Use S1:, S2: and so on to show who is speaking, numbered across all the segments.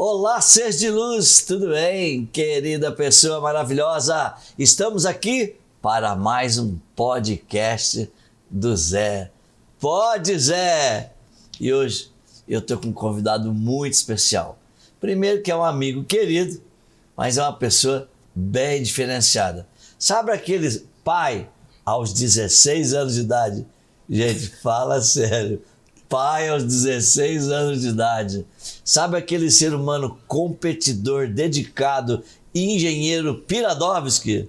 S1: Olá, seres de luz, tudo bem? Querida pessoa maravilhosa, estamos aqui para mais um podcast do Zé. Pode, Zé! E hoje eu estou com um convidado muito especial. Primeiro que é um amigo querido, mas é uma pessoa bem diferenciada. Sabe aquele pai aos 16 anos de idade? Gente, fala sério. Pai aos 16 anos de idade. Sabe aquele ser humano competidor, dedicado, engenheiro Piradovski?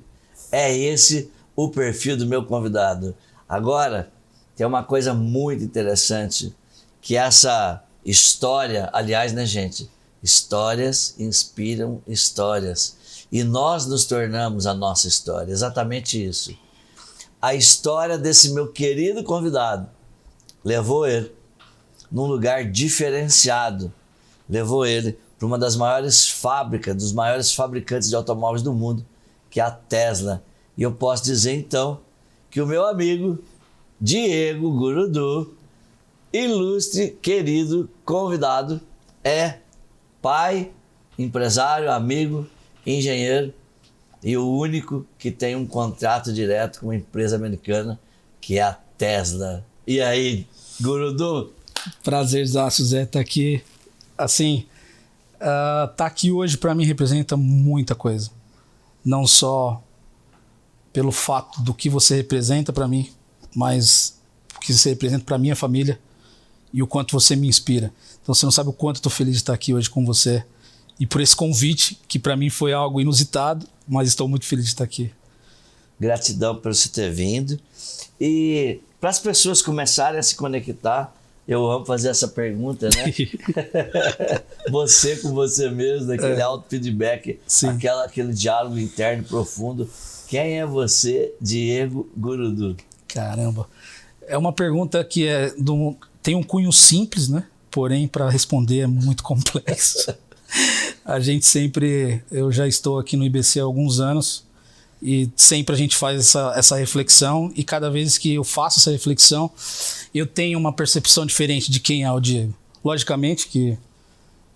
S1: É esse o perfil do meu convidado. Agora, tem uma coisa muito interessante, que essa história, aliás, né, gente? Histórias inspiram histórias. E nós nos tornamos a nossa história, exatamente isso. A história desse meu querido convidado levou ele num lugar diferenciado, levou ele para uma das maiores fábricas, dos maiores fabricantes de automóveis do mundo, que é a Tesla. E eu posso dizer então que o meu amigo Diego Gurudu, ilustre, querido convidado, é pai, empresário, amigo, engenheiro e o único que tem um contrato direto com uma empresa americana, que é a Tesla. E aí, Gurudu?
S2: Prazerzaço, Zé, tá aqui. Assim, tá aqui hoje para mim representa muita coisa. Não só pelo fato do que você representa para mim, mas o que você representa para minha família e o quanto você me inspira. Então você não sabe o quanto eu tô feliz de estar aqui hoje com você e por esse convite, que para mim foi algo inusitado, mas estou muito feliz de estar aqui.
S1: Gratidão por você ter vindo. E para as pessoas começarem a se conectar, eu amo fazer essa pergunta, né? Você com você mesmo, aquele auto-feedback, aquele diálogo interno profundo. Quem é você, Diego Gurudu? Caramba,
S2: é uma pergunta que tem um cunho simples, né? Porém, para responder é muito complexo. Eu já estou aqui no IBC há alguns anos e sempre a gente faz essa reflexão, e cada vez que eu faço essa reflexão, eu tenho uma percepção diferente de quem é o Diego. Logicamente que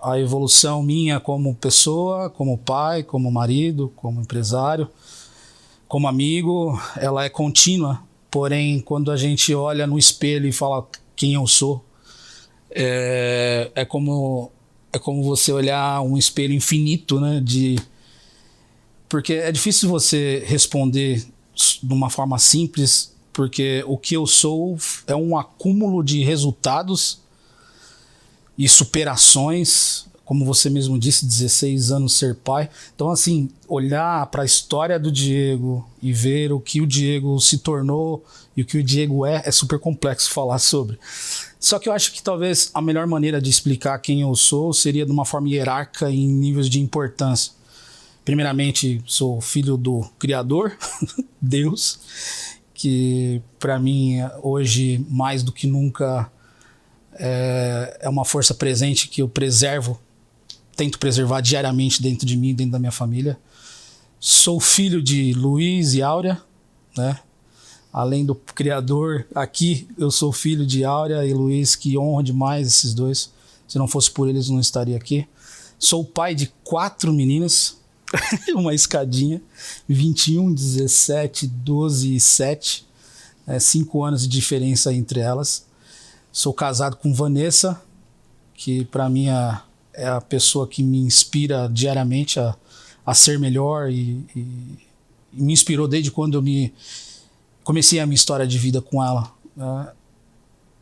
S2: a evolução minha como pessoa, como pai, como marido, como empresário, como amigo, ela é contínua. Porém, quando a gente olha no espelho e fala quem eu sou, é como você olhar um espelho infinito, né? Porque é difícil você responder de uma forma simples, porque o que eu sou é um acúmulo de resultados e superações, como você mesmo disse, 16 anos ser pai. Então, assim, olhar para a história do Diego e ver o que o Diego se tornou e o que o Diego é super complexo falar sobre. Só que eu acho que talvez a melhor maneira de explicar quem eu sou seria de uma forma hierárquica em níveis de importância. Primeiramente, sou filho do Criador, Deus, que para mim hoje, mais do que nunca, é uma força presente que eu tento preservar diariamente dentro de mim, dentro da minha família. Sou filho de Luiz e Áurea, né? Além do Criador, aqui eu sou filho de Áurea e Luiz, que honro demais esses dois. Se não fosse por eles, eu não estaria aqui. Sou pai de 4 meninas, uma escadinha, 21, 17, 12 e 7, 5 anos de diferença entre elas. Sou casado com Vanessa, que para mim é a pessoa que me inspira diariamente a ser melhor e me inspirou desde quando eu comecei a minha história de vida com ela.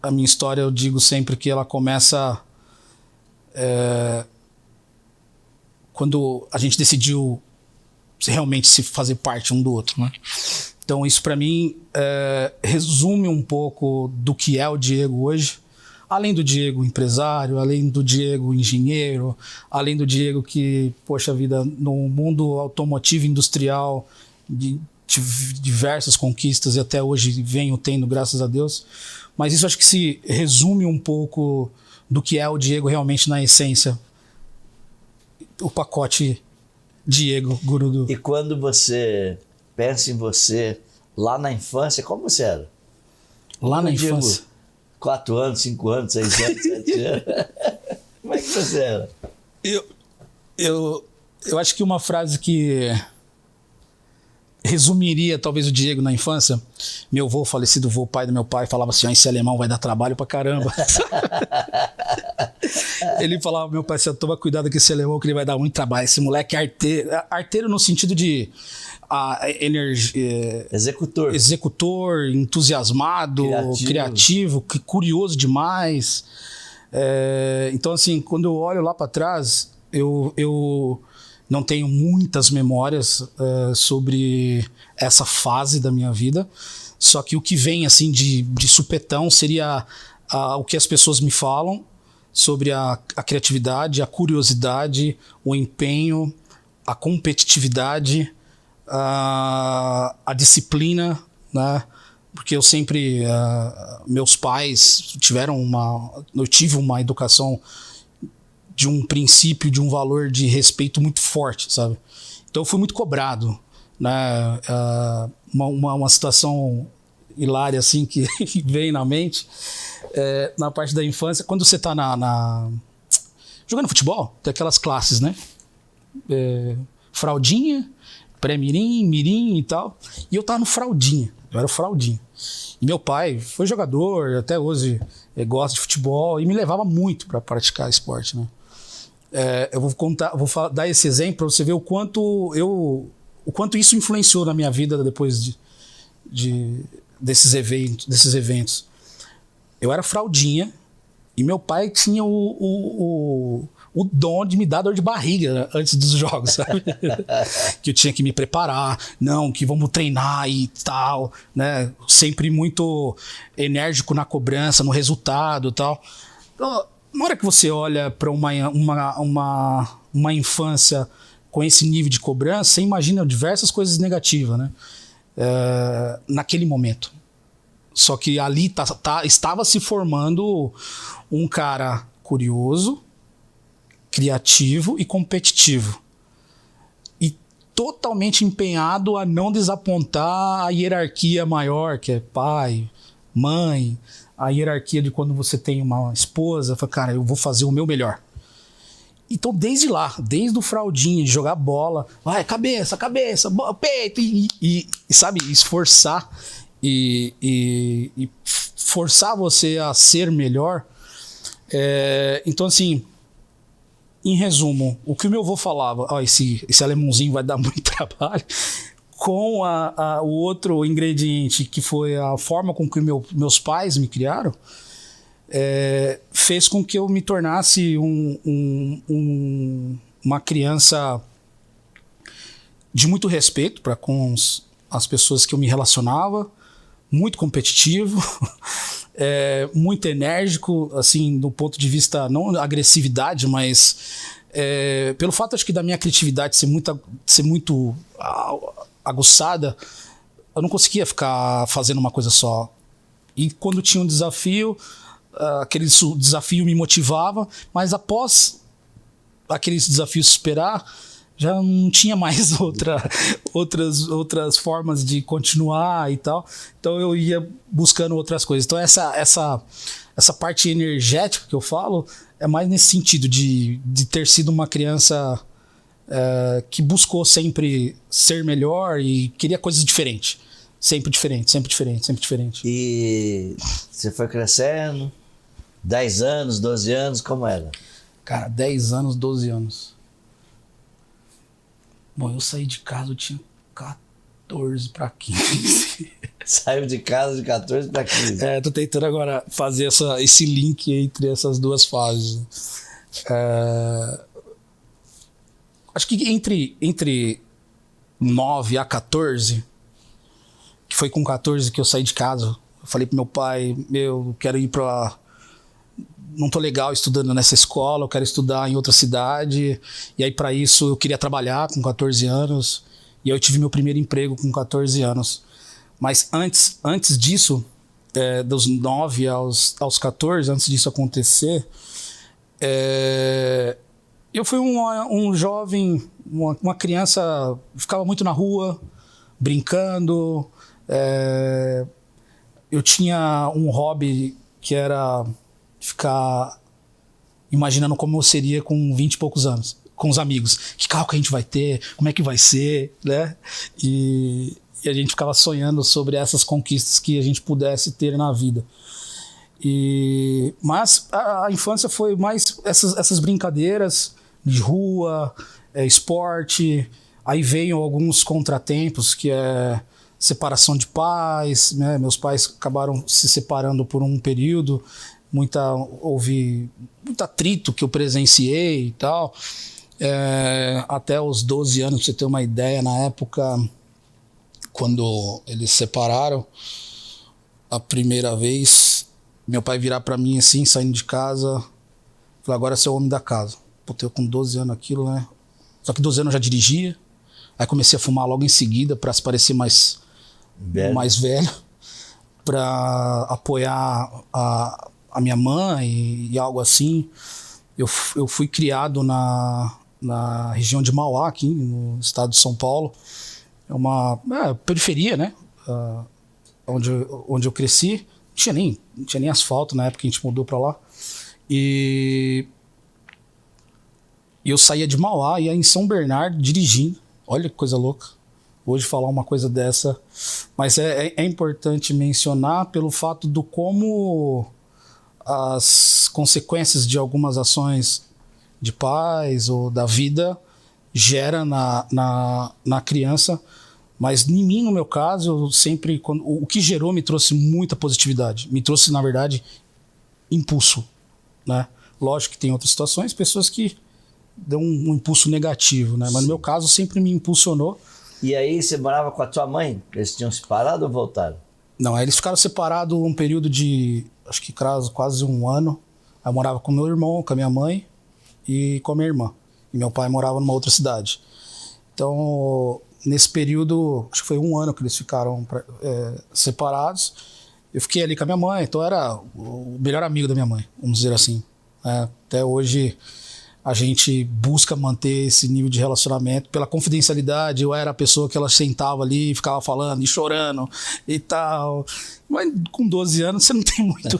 S2: A minha história, eu digo sempre que ela começa quando a gente decidiu realmente se fazer parte um do outro, né? Então isso para mim resume um pouco do que é o Diego hoje. Além do Diego empresário, além do Diego engenheiro, além do Diego que, poxa vida, no mundo automotivo industrial, de diversas conquistas e até hoje venho tendo, graças a Deus. Mas isso acho que se resume um pouco do que é o Diego realmente na essência. O pacote Diego Gurudu.
S1: E quando você pensa em você lá na infância, como você era?
S2: Lá na infância?
S1: 4 anos, 5 anos, 6 anos, 7 anos. Como é que você era?
S2: Eu acho que uma frase que resumiria talvez o Diego na infância, meu avô, falecido avô, pai do meu pai, falava assim, esse alemão vai dar trabalho pra caramba. Ele falava, meu pai, você toma cuidado com esse alemão que ele vai dar muito trabalho, esse moleque é arteiro, arteiro no sentido de energia, executor, entusiasmado, criativo, curioso demais. Então assim, quando eu olho lá pra trás, eu não tenho muitas memórias sobre essa fase da minha vida, só que o que vem assim de supetão seria o que as pessoas me falam sobre a criatividade, a curiosidade, o empenho, a competitividade, a disciplina, né? Porque eu sempre, meus pais eu tive uma educação de um princípio, de um valor de respeito muito forte, sabe? Então eu fui muito cobrado, né? Uma situação hilária assim que vem na mente, na parte da infância, quando você tá jogando futebol, tem aquelas classes, né? Fraldinha, pré-mirim, mirim e tal, e eu tava no fraldinha, eu era o fraldinha. E meu pai foi jogador, até hoje gosta de futebol, e me levava muito para praticar esporte, né? Eu vou dar esse exemplo para você ver o quanto isso influenciou na minha vida depois desses eventos. Eu era fraldinha e meu pai tinha o dom de me dar dor de barriga antes dos jogos, sabe? Que eu tinha que me preparar, que vamos treinar e tal, né? Sempre muito enérgico na cobrança, no resultado e tal. Então, na hora que você olha para uma infância com esse nível de cobrança, você imagina diversas coisas negativas, né? Naquele momento. Só que ali estava se formando um cara curioso, criativo e competitivo. E totalmente empenhado a não desapontar a hierarquia maior, que é pai, mãe, a hierarquia de quando você tem uma esposa, fala, cara, eu vou fazer o meu melhor. Então, desde o fraldinho, de jogar bola, vai, cabeça, peito, e sabe, esforçar e forçar você a ser melhor. Então, assim, em resumo, o que o meu avô falava, esse alemãozinho vai dar muito trabalho, com o outro ingrediente, que foi a forma com que meus pais me criaram, fez com que eu me tornasse uma criança de muito respeito para com as pessoas que eu me relacionava, muito competitivo, muito enérgico, assim, do ponto de vista, não agressividade, mas pelo fato, acho que, da minha criatividade ser muito aguçada, eu não conseguia ficar fazendo uma coisa só. E quando tinha um desafio, aquele desafio me motivava, mas após aqueles desafios superar, já não tinha mais outras formas de continuar e tal. Então eu ia buscando outras coisas. Então essa parte energética que eu falo é mais nesse sentido de ter sido uma criança que buscou sempre ser melhor e queria coisas diferentes. Sempre diferente.
S1: E você foi crescendo? 10 anos, 12 anos, como era?
S2: Cara, 10 anos, 12 anos. Bom, eu saí de casa, eu tinha 14 para 15.
S1: Saiu de casa de 14 para 15.
S2: Tô tentando agora fazer esse link entre essas duas fases. Acho que entre 9 a 14, que foi com 14 que eu saí de casa, eu falei pro meu pai, eu quero ir não tô legal estudando nessa escola, eu quero estudar em outra cidade. E aí, para isso, eu queria trabalhar com 14 anos. E aí eu tive meu primeiro emprego com 14 anos. Mas antes disso, dos 9 aos 14, antes disso acontecer, eu fui um jovem, uma criança, ficava muito na rua, brincando. Eu tinha um hobby que era ficar imaginando como eu seria com 20 e poucos anos. com os amigos. Que carro que a gente vai ter? Como é que vai ser? Né? E a gente ficava sonhando sobre essas conquistas que a gente pudesse ter na vida. Mas a infância foi mais essas brincadeiras de rua, esporte. Aí veio alguns contratempos, que é separação de pais, né? Meus pais acabaram se separando por um período. Houve muito atrito que eu presenciei e tal. Até os 12 anos, pra você ter uma ideia, na época, quando eles se separaram, a primeira vez, meu pai virar pra mim assim, saindo de casa, falou, agora você é o homem da casa. Putz, eu com 12 anos aquilo, né? Só que 12 anos eu já dirigia, aí comecei a fumar logo em seguida pra se parecer mais velho, pra apoiar a minha mãe e algo assim. Eu fui criado na região de Mauá, aqui no estado de São Paulo. É uma periferia, né? Onde eu cresci. Não tinha nem asfalto na época que a gente mudou para lá. E eu saía de Mauá, ia em São Bernardo dirigindo. Olha que coisa louca. Hoje falar uma coisa dessa. Mas é importante mencionar pelo fato do como as consequências de algumas ações de pais ou da vida gera na criança. Mas em mim, no meu caso, eu sempre, o que gerou me trouxe muita positividade. Me trouxe, na verdade, impulso, né? Lógico que tem outras situações, pessoas que dão um impulso negativo, né? Mas no meu caso, sempre me impulsionou.
S1: E aí você morava com a tua mãe? Eles tinham separado ou voltaram?
S2: Não, aí eles ficaram separados um período de, acho que quase um ano. Aí eu morava com meu irmão, com a minha mãe e com a minha irmã. E meu pai morava numa outra cidade. Então, nesse período, acho que foi um ano que eles ficaram separados. Eu fiquei ali com a minha mãe, então era o melhor amigo da minha mãe, vamos dizer assim. Até hoje a gente busca manter esse nível de relacionamento pela confidencialidade. Eu era a pessoa que ela sentava ali e ficava falando e chorando e tal. Mas com 12 anos você não tem muito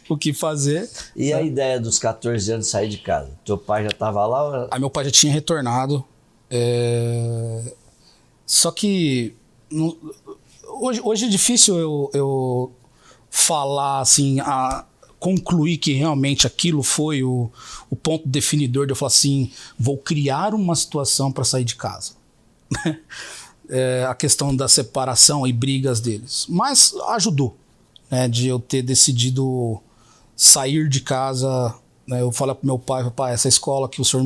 S2: o que fazer.
S1: E a ideia dos 14 anos de sair de casa? Teu pai já estava lá?
S2: Aí meu pai já tinha retornado. Só que hoje é difícil eu falar assim, concluir que realmente aquilo foi o ponto definidor de eu falar assim, vou criar uma situação para sair de casa. A questão da separação e brigas deles. Mas ajudou, né, de eu ter decidido sair de casa. Né, eu falei pro meu pai, essa escola que o senhor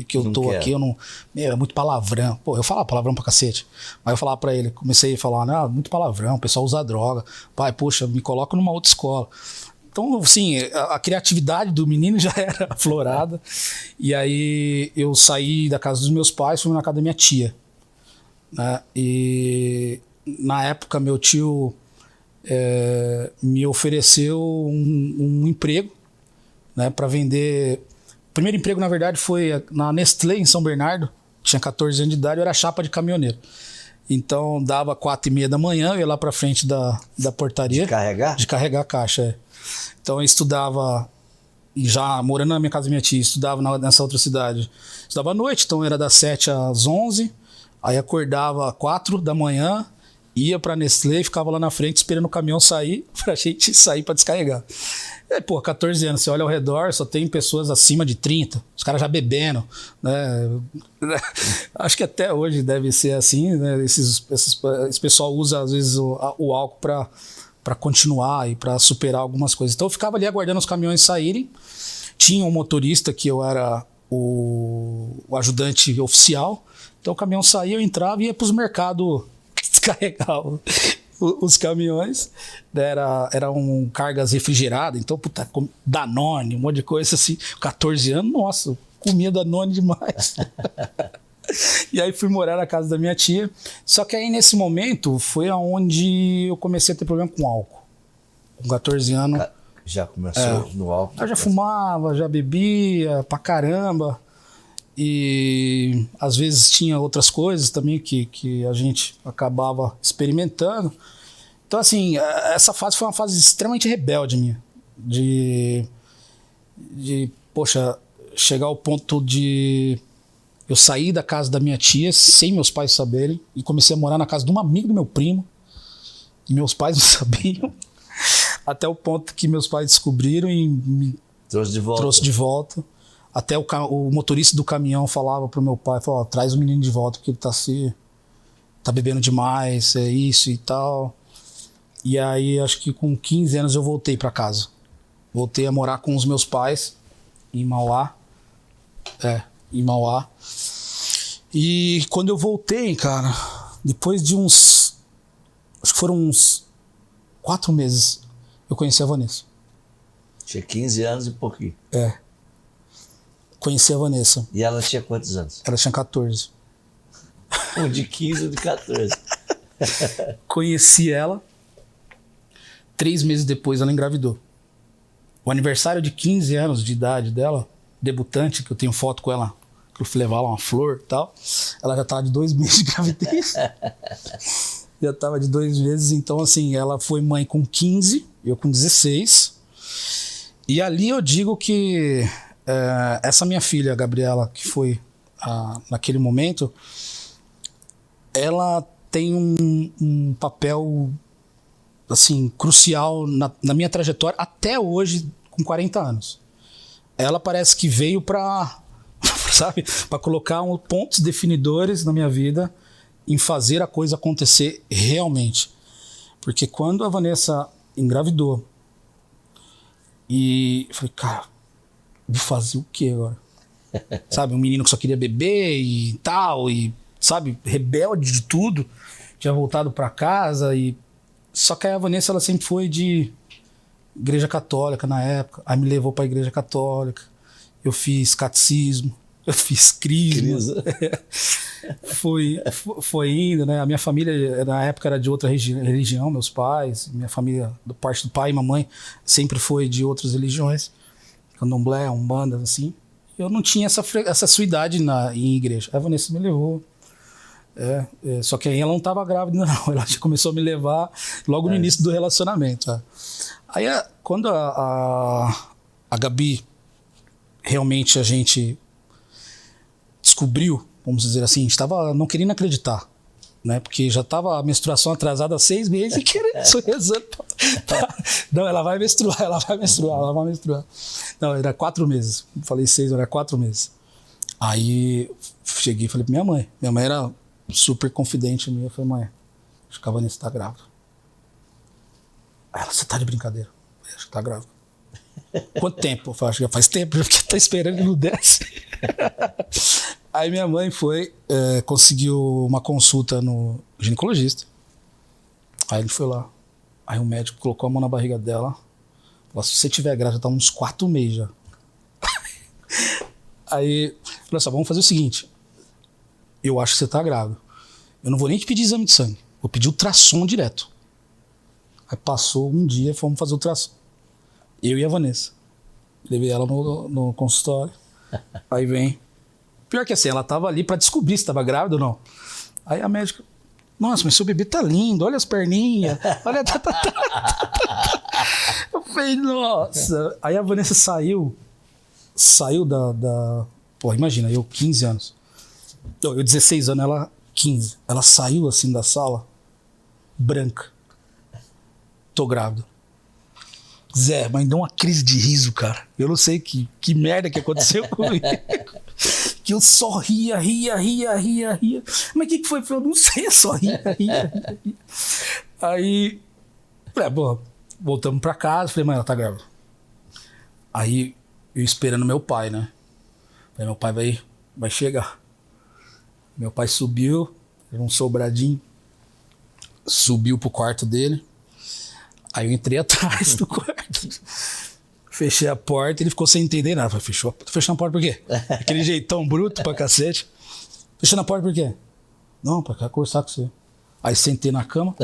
S2: que eu tô aqui, eu não... é muito palavrão. Pô, eu falava palavrão pra cacete. Mas eu falava pra ele, comecei a falar, muito palavrão, o pessoal usa droga. Pai, poxa, me coloca numa outra escola. Então, assim, a criatividade do menino já era aflorada. E aí eu saí da casa dos meus pais, fui na casa da minha tia. Né? E na época meu tio me ofereceu um emprego, né, para vender. O primeiro emprego, na verdade, foi na Nestlé, em São Bernardo. Tinha 14 anos de idade, eu era chapa de caminhoneiro. Então, dava 4h30 da manhã, eu ia lá pra frente da portaria.
S1: De carregar?
S2: De carregar a caixa, Então, eu estudava, já morando na minha casa da minha tia, estudava nessa outra cidade. Estudava à noite, então era das 7 às 11. Aí acordava às 4 da manhã, ia pra Nestlé, ficava lá na frente esperando o caminhão sair, pra gente sair pra descarregar. 14 anos, você olha ao redor, só tem pessoas acima de 30, os caras já bebendo, né? Acho que até hoje deve ser assim, né? Esse pessoal usa às vezes o álcool para continuar e para superar algumas coisas. Então eu ficava ali aguardando os caminhões saírem. Tinha um motorista que eu era o ajudante oficial. Então o caminhão saía, eu entrava e ia para os mercados descarregar os caminhões. Eram cargas refrigeradas, então, puta, Danone, um monte de coisa assim. 14 anos, nossa, comia Danone demais. E aí fui morar na casa da minha tia. Só que aí nesse momento foi aonde eu comecei a ter problema com álcool. Com 14 anos.
S1: Já começou no álcool?
S2: Eu já fumava, já bebia pra caramba. E às vezes tinha outras coisas também que a gente acabava experimentando. Então, assim, essa fase foi uma fase extremamente rebelde minha. Poxa, chegar ao ponto de eu sair da casa da minha tia sem meus pais saberem e comecei a morar na casa de um amigo do meu primo e meus pais não sabiam, até o ponto que meus pais descobriram e me trouxe de volta. Até o motorista do caminhão falava pro meu pai, falou, traz o menino de volta porque ele tá bebendo demais, é isso e tal. E aí acho que com 15 anos eu voltei para casa. Voltei a morar com os meus pais em Mauá. Em Mauá. E quando eu voltei, cara, depois de acho que foram uns 4 meses, eu conheci a Vanessa.
S1: Tinha 15 anos e pouquinho.
S2: Conheci a Vanessa.
S1: E ela tinha quantos anos?
S2: Ela tinha 14.
S1: Um de 15 e um de 14.
S2: Conheci ela. 3 meses depois ela engravidou. O aniversário de 15 anos de idade dela, debutante, que eu tenho foto com ela, que eu fui levar lá uma flor e tal, ela já tava de 2 meses de gravidez. Já tava de 2 meses, então assim, ela foi mãe com 15, eu com 16. E ali eu digo que essa minha filha, a Gabriela, que foi naquele momento, ela tem um papel assim, crucial na minha trajetória até hoje, com 40 anos. Ela parece que veio para colocar pontos definidores na minha vida em fazer a coisa acontecer realmente. Porque quando a Vanessa engravidou e eu falei, cara, vou fazer o que agora? Sabe, um menino que só queria beber e tal, e sabe, rebelde de tudo, tinha voltado para casa e só que a Vanessa, ela sempre foi de igreja católica na época. Aí me levou pra igreja católica. Eu fiz catecismo. Eu fiz crisma. Foi indo, né? A minha família, na época, era de outra religião. Meus pais, minha família, da parte do pai e mamãe, sempre foi de outras religiões. Candomblé, umbanda, assim. Eu não tinha essa sua idade em igreja. A Vanessa me levou. Só que aí ela não estava grávida, não. Ela já começou a me levar logo no início do relacionamento. Aí, quando a Gabi, realmente a gente descobriu, vamos dizer assim, a gente estava não querendo acreditar, né? Porque já estava a menstruação atrasada há 6 meses e querendo, só rezando. Não, ela vai menstruar. Não, era 4 meses. Falei 6, era 4 meses. Aí cheguei e falei pra minha mãe. Minha mãe era super confidente minha. Eu falei, mãe, acho que a Vanessa tá grávida. Aí ela, você tá de brincadeira? Eu acho que tá grávida. Quanto tempo? Eu falei, acho que já faz tempo, porque tá esperando e não desce. Aí minha mãe foi, conseguiu uma consulta no ginecologista. Aí ele foi lá. Aí o médico colocou a mão na barriga dela. Falou, se você tiver grávida, tá uns 4 meses já. Aí, falou só, vamos fazer o seguinte. Eu acho que você tá grávida. Eu não vou nem te pedir exame de sangue. Vou pedir ultrassom direto. Aí passou um dia, fomos fazer ultrassom. Eu e a Vanessa. Levei ela no consultório. Aí vem. Pior que assim, ela tava ali pra descobrir se tava grávida ou não. Aí a médica, nossa, mas seu bebê tá lindo, olha as perninhas. Olha. Eu falei, nossa. Aí a Vanessa saiu da... Pô, imagina, eu 15 anos. Eu 16 anos, ela 15. Ela saiu assim da sala, branca. Tô grávida. Zé, mas deu uma crise de riso, cara. Eu não sei que merda que aconteceu comigo. Que eu só ria. Mas o que foi? Eu não sei, eu só ria. Aí, bom, voltamos pra casa. Falei, mãe, ela tá grávida. Aí, eu esperando meu pai, né? Falei, meu pai vai chegar. Meu pai subiu, era um sobradinho, subiu pro quarto dele. Aí eu entrei atrás do quarto, fechei a porta, ele ficou sem entender nada. Falei, fechando a porta por quê? Aquele jeitão bruto pra cacete. Fechando a porta por quê? Não, pra cá conversar com você. Aí sentei na cama.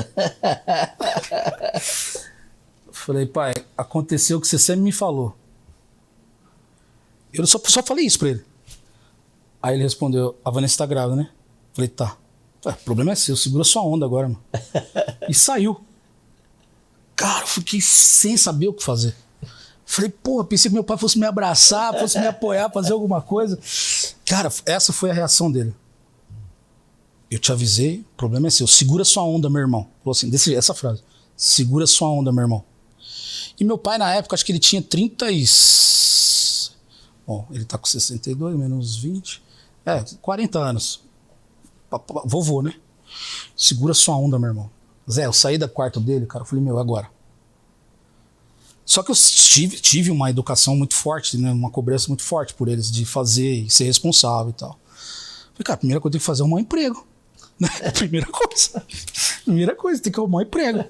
S2: Falei, pai, aconteceu o que você sempre me falou. Eu só falei isso pra ele. Aí ele respondeu, a Vanessa tá grávida, né? Falei, tá. O problema é seu, segura sua onda agora, mano. E saiu. Cara, eu fiquei sem saber o que fazer. Falei, pô, pensei que meu pai fosse me abraçar, fosse me apoiar, fazer alguma coisa. Cara, essa foi a reação dele. Eu te avisei, o problema é seu. Segura sua onda, meu irmão. Falou assim, essa frase. Segura sua onda, meu irmão. E meu pai, na época, acho que ele tinha 30 e... Bom, ele tá com 62, menos 20. 40 anos. Vovô, né? Segura sua onda, meu irmão. Zé, eu saí do quarto dele, cara, eu falei, meu, agora. Só que eu tive uma educação muito forte, né? Uma cobrança muito forte por eles, de fazer e ser responsável e tal. Falei, cara, a primeira coisa que eu tenho que fazer é arrumar um emprego. Primeira coisa, tem que arrumar um emprego.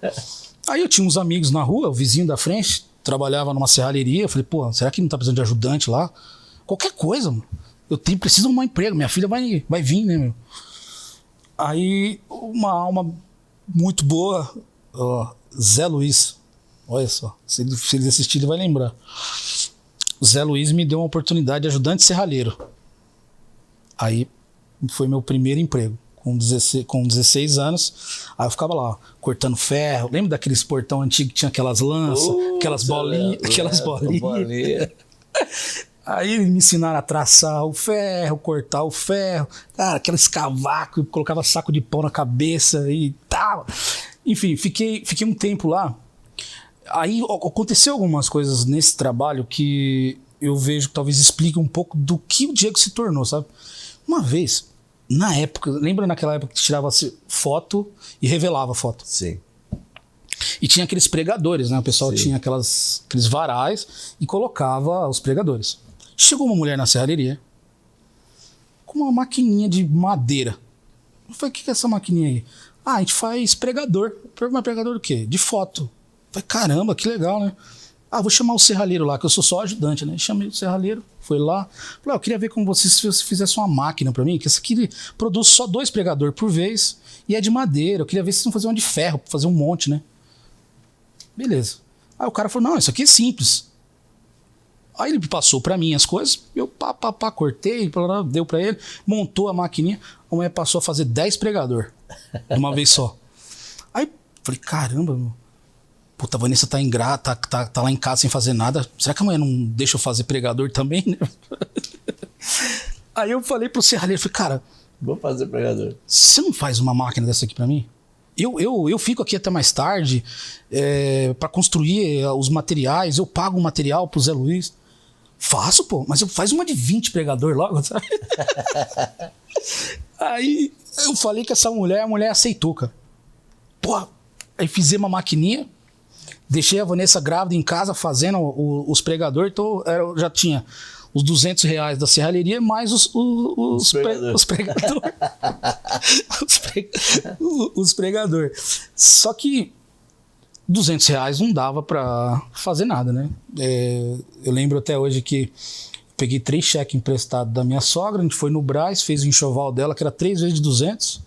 S2: Aí eu tinha uns amigos na rua, o vizinho da frente, trabalhava numa serralheria. Eu falei, pô, será que não tá precisando de ajudante lá? Qualquer coisa, mano. Preciso arrumar um emprego, minha filha vai vir, né, meu? Aí uma alma muito boa, Zé Luiz, olha só, se ele assistir ele vai lembrar. O Zé Luiz me deu uma oportunidade de ajudante serralheiro. Aí foi meu primeiro emprego. Com 16 anos, aí eu ficava lá, cortando ferro. Lembra daqueles portão antigo que tinha aquelas lanças, aquelas bolinhas? Aí me ensinaram a traçar o ferro, cortar o ferro, cara, aqueles cavacos, colocava saco de pão na cabeça e tal. Enfim, fiquei um tempo lá. Aí aconteceu algumas coisas nesse trabalho que eu vejo que talvez explique um pouco do que o Diego se tornou, sabe? Uma vez, na época, lembra naquela época que tirava foto e revelava a foto?
S1: Sim.
S2: E tinha aqueles pregadores, né? O pessoal tinha aqueles varais e colocava os pregadores. Chegou uma mulher na serralheria com uma maquininha de madeira. Eu falei, o que é essa maquininha aí? Ah, a gente faz pregador. Mas pregador do quê? De foto. Eu falei, caramba, que legal, né? Ah, vou chamar o serralheiro lá, que eu sou só ajudante, né? Chamei o serralheiro, foi lá. Falei, eu queria ver como se você fizesse uma máquina pra mim, que essa aqui produz só 2 pregadores por vez e é de madeira. Eu queria ver se vocês vão fazer uma de ferro, pra fazer um monte, né? Beleza. Aí o cara falou, não, isso aqui é simples. Aí ele passou pra mim as coisas, eu cortei, deu pra ele, montou a maquininha, a mulher passou a fazer 10 pregador de uma vez só. Aí falei, caramba, meu. Puta, a Vanessa tá ingrata, tá lá em casa sem fazer nada. Será que a mulher não deixa eu fazer pregador também, né? Aí eu falei pro serralheiro, falei, cara,
S1: vou fazer pregador.
S2: Você não faz uma máquina dessa aqui pra mim? Eu fico aqui até mais tarde pra construir os materiais, eu pago o material pro Zé Luiz. Faço, pô, mas eu faz uma de 20 pregador logo, sabe? Aí eu falei com essa mulher, a mulher aceitou, cara. Pô, aí fizemos uma maquininha, deixei a Vanessa grávida em casa fazendo os pregadores, então já tinha os R$200 da serralheria mais os pregadores. Os pregadores. Só que R$200 não dava pra fazer nada, né? Eu lembro até hoje que peguei 3 cheques emprestados da minha sogra, a gente foi no Brás, fez o enxoval dela, que era 3 vezes de 200.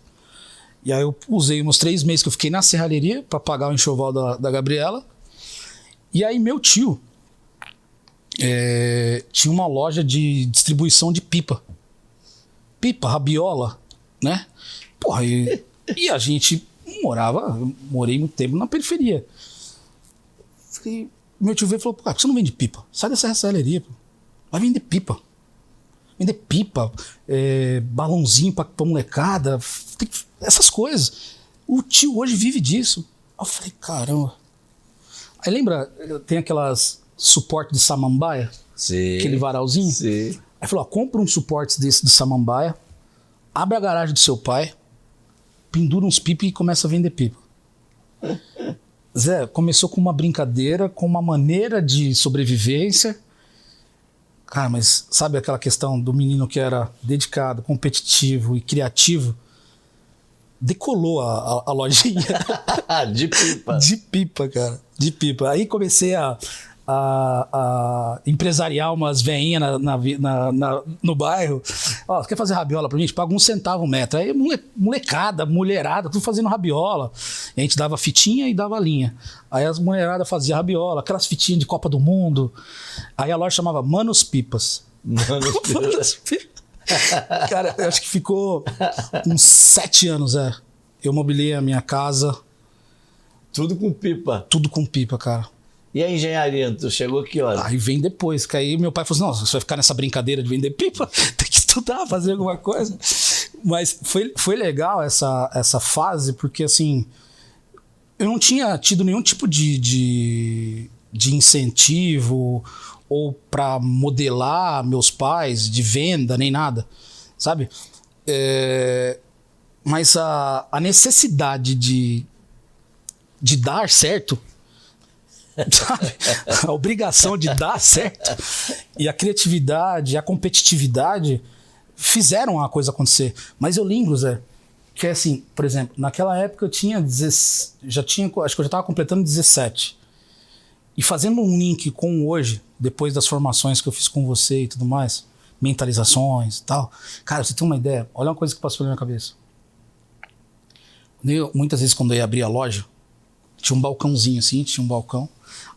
S2: E aí eu usei uns 3 meses que eu fiquei na serralheria pra pagar o enxoval da Gabriela. E aí meu tio tinha uma loja de distribuição de pipa. Pipa, rabiola, né? Porra, e a gente morei muito tempo na periferia. Meu tio veio e falou, por que você não vende pipa? Sai dessa serralheria, pô. Vai vender pipa. Vender pipa, balãozinho pra molecada, essas coisas. O tio hoje vive disso. Aí eu falei, caramba. Aí lembra, tem aquelas suporte de samambaia?
S1: Sim.
S2: Aquele varalzinho?
S1: Sim.
S2: Aí falou, compra um suporte desse de samambaia, abre a garagem do seu pai, pendura uns pipa e começa a vender pipa. Zé, começou com uma brincadeira, com uma maneira de sobrevivência. Cara, mas sabe aquela questão do menino que era dedicado, competitivo e criativo? Decolou a lojinha.
S1: De pipa.
S2: De pipa, cara. De pipa. Aí comecei a empresariar umas veinhas no bairro. Ó, você quer fazer rabiola pra gente? Paga R$1 o metro. Aí molecada, mulherada, tudo fazendo rabiola. E a gente dava fitinha e dava linha. Aí as mulheradas faziam rabiola, aquelas fitinhas de Copa do Mundo. Aí a loja chamava Manos Pipas.
S1: Manos Pipas.
S2: Cara, eu acho que ficou uns 7 anos, Eu mobilei a minha casa.
S1: Tudo com pipa.
S2: Tudo com pipa, cara.
S1: E a engenharia, tu chegou que hora?
S2: Aí vem depois, que aí meu pai falou assim, não, você vai ficar nessa brincadeira de vender pipa, tem que estudar, fazer alguma coisa. Mas foi legal essa fase, porque assim, eu não tinha tido nenhum tipo de incentivo ou para modelar meus pais de venda, nem nada, sabe? Mas a necessidade de dar certo, sabe? A obrigação de dar certo e a criatividade, a competitividade fizeram a coisa acontecer. Mas eu lembro, Zé, que é assim, por exemplo, naquela época eu tinha acho que eu já estava completando 17. E fazendo um link com hoje, depois das formações que eu fiz com você e tudo mais, mentalizações e tal, cara, você tem uma ideia, olha uma coisa que passou pela minha cabeça. Muitas vezes quando eu ia abrir a loja, tinha um balcãozinho assim,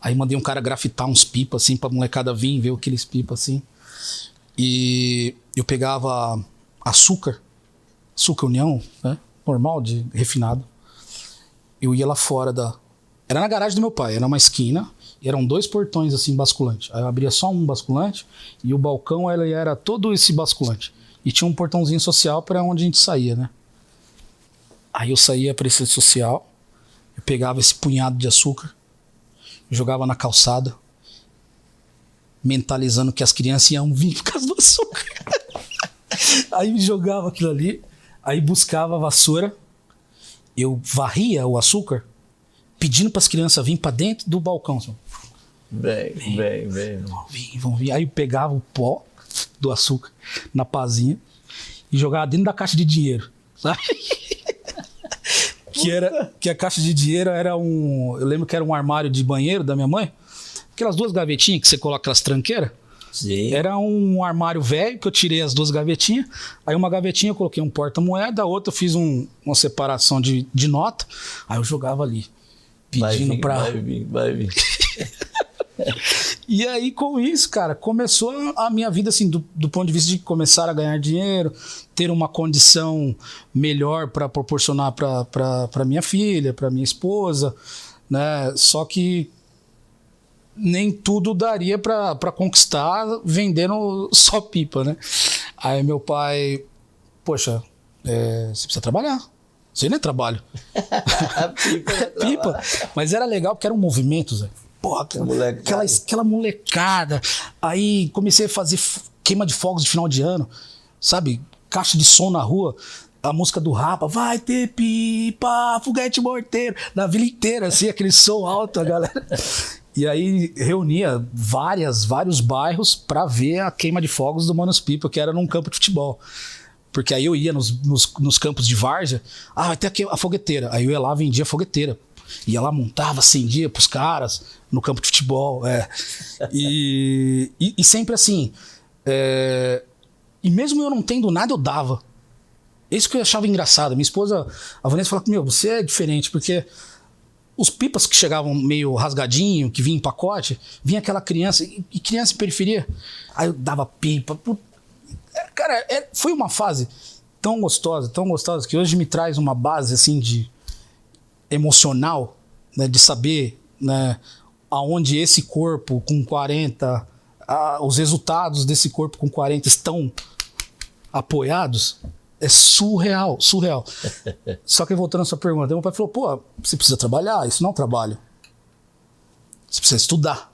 S2: aí mandei um cara grafitar uns pipas assim pra molecada vir ver aqueles pipas assim. E eu pegava açúcar União, né? Normal, de refinado. Eu ia lá fora era na garagem do meu pai, era uma esquina, e eram 2 portões assim, basculantes. Aí eu abria só um basculante, e o balcão era todo esse basculante. E tinha um portãozinho social para onde a gente saía, né? Aí eu saía para esse social, eu pegava esse punhado de açúcar, jogava na calçada, mentalizando que as crianças iam vir por causa do açúcar. Aí jogava aquilo ali, aí buscava a vassoura, eu varria o açúcar, pedindo para as crianças virem para dentro do balcão. Assim.
S1: Bem.
S2: Vão vir. Aí eu pegava o pó do açúcar na pazinha e jogava dentro da caixa de dinheiro, sabe? Que a caixa de dinheiro era eu lembro que era um armário de banheiro da minha mãe, aquelas 2 gavetinhas que você coloca aquelas tranqueiras.
S1: Sim.
S2: Era um armário velho que eu tirei as 2 gavetinhas. Aí uma gavetinha eu coloquei um porta-moeda, a outra eu fiz uma separação de nota. Aí eu jogava ali, pedindo
S1: Vai vir.
S2: E aí com isso, cara, começou a minha vida assim, do ponto de vista de começar a ganhar dinheiro, ter uma condição melhor para proporcionar para minha filha, para minha esposa, né? Só que nem tudo daria para conquistar vendendo só pipa, né? Aí meu pai, poxa, você precisa trabalhar. Isso aí não é trabalho. Pipa. Mas era legal porque era um movimento, Zé. Porra, aquela molecada. Aí comecei a fazer queima de fogos de final de ano, sabe? Caixa de som na rua. A música do Rapa, vai ter pipa, foguete morteiro, na vila inteira, assim, aquele som alto, a galera. E aí reunia vários bairros para ver a queima de fogos do Manos Pipa, que era num campo de futebol. Porque aí eu ia nos campos de várzea, vai ter aqui a fogueteira. Aí eu ia lá, vendia a fogueteira. Ia lá, montava, acendia pros caras no campo de futebol. E sempre assim. E mesmo eu não tendo nada, eu dava. Isso que eu achava engraçado. Minha esposa, a Vanessa, falava: meu, você é diferente, porque os pipas que chegavam meio rasgadinho, que vinha em pacote, vinha aquela criança, e criança em periferia. Aí eu dava pipa. Cara, foi uma fase tão gostosa, que hoje me traz uma base assim de emocional, né, de saber, né, aonde esse corpo com 40, os resultados desse corpo com 40 estão apoiados. É surreal. Só que voltando à sua pergunta, meu pai falou: pô, você precisa trabalhar, isso não é um trabalho. Você precisa estudar.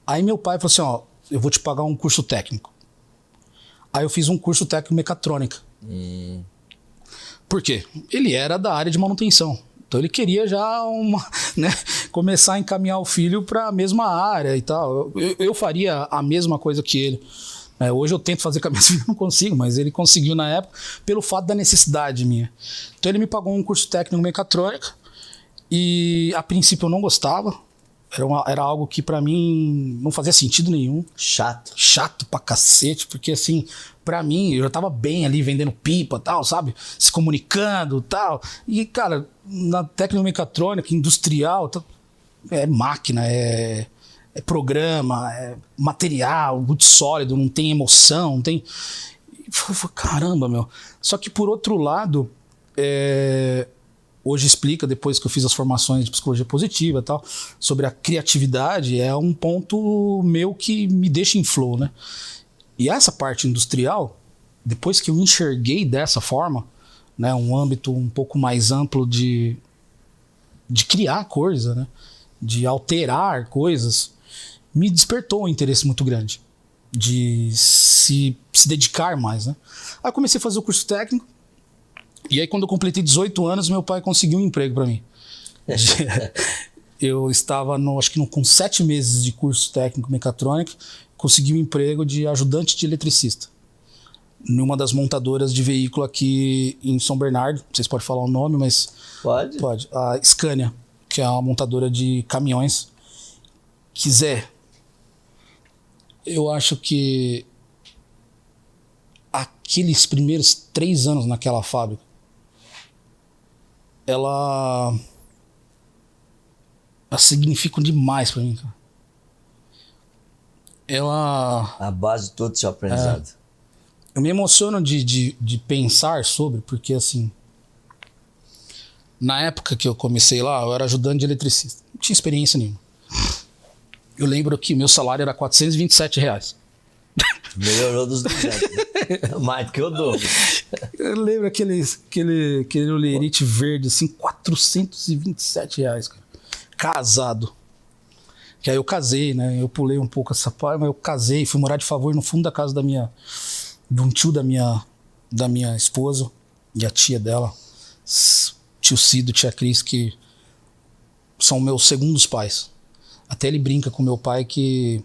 S2: Aí meu pai falou assim: ó, eu vou te pagar um curso técnico. Aí eu fiz um curso técnico mecatrônica. Por quê? Ele era da área de manutenção. Então ele queria já começar a encaminhar o filho para a mesma área e tal. Eu faria a mesma coisa que ele. Hoje eu tento fazer com a minha filha, não consigo, mas ele conseguiu na época pelo fato da necessidade minha. Então ele me pagou um curso técnico mecatrônica e a princípio eu não gostava. Era algo que pra mim não fazia sentido nenhum. Chato pra cacete, porque assim, pra mim, eu já tava bem ali vendendo pipa e tal, sabe? Se comunicando e tal. E, cara, na tecnomecatrônica, industrial, é máquina, é programa, é material, muito sólido, não tem emoção, não tem... Caramba, meu. Só que por outro lado, hoje explica, depois que eu fiz as formações de psicologia positiva e tal, sobre a criatividade, é um ponto meu que me deixa em flow, né? E essa parte industrial, depois que eu enxerguei dessa forma, né, um âmbito um pouco mais amplo de criar coisa, né, de alterar coisas, me despertou um interesse muito grande de se dedicar mais, né? Aí eu comecei a fazer o curso técnico, e aí quando eu completei 18 anos, meu pai conseguiu um emprego para mim. Eu estava, acho que com 7 meses de curso técnico mecatrônico, consegui um emprego de ajudante de eletricista numa das montadoras de veículo aqui em São Bernardo. Vocês podem falar o nome, mas... Pode. A Scania, que é uma montadora de caminhões. Zé, eu acho que aqueles primeiros 3 anos naquela fábrica, ela significam demais pra mim, cara.
S1: A base de todo o seu aprendizado.
S2: Eu me emociono de pensar sobre, porque assim, na época que eu comecei lá, eu era ajudante de eletricista. Não tinha experiência nenhuma. Eu lembro que meu salário era R$427.
S1: Melhorou dos 200. Mais do que eu dou.
S2: Eu lembro aquele olerite verde, assim, R$427, cara. Casado. Que aí eu casei, né? Eu pulei um pouco essa parte, mas eu casei, fui morar de favor no fundo da casa de um tio da minha esposa e a tia dela, tio Cido, tia Cris, que são meus segundos pais. Até ele brinca com meu pai que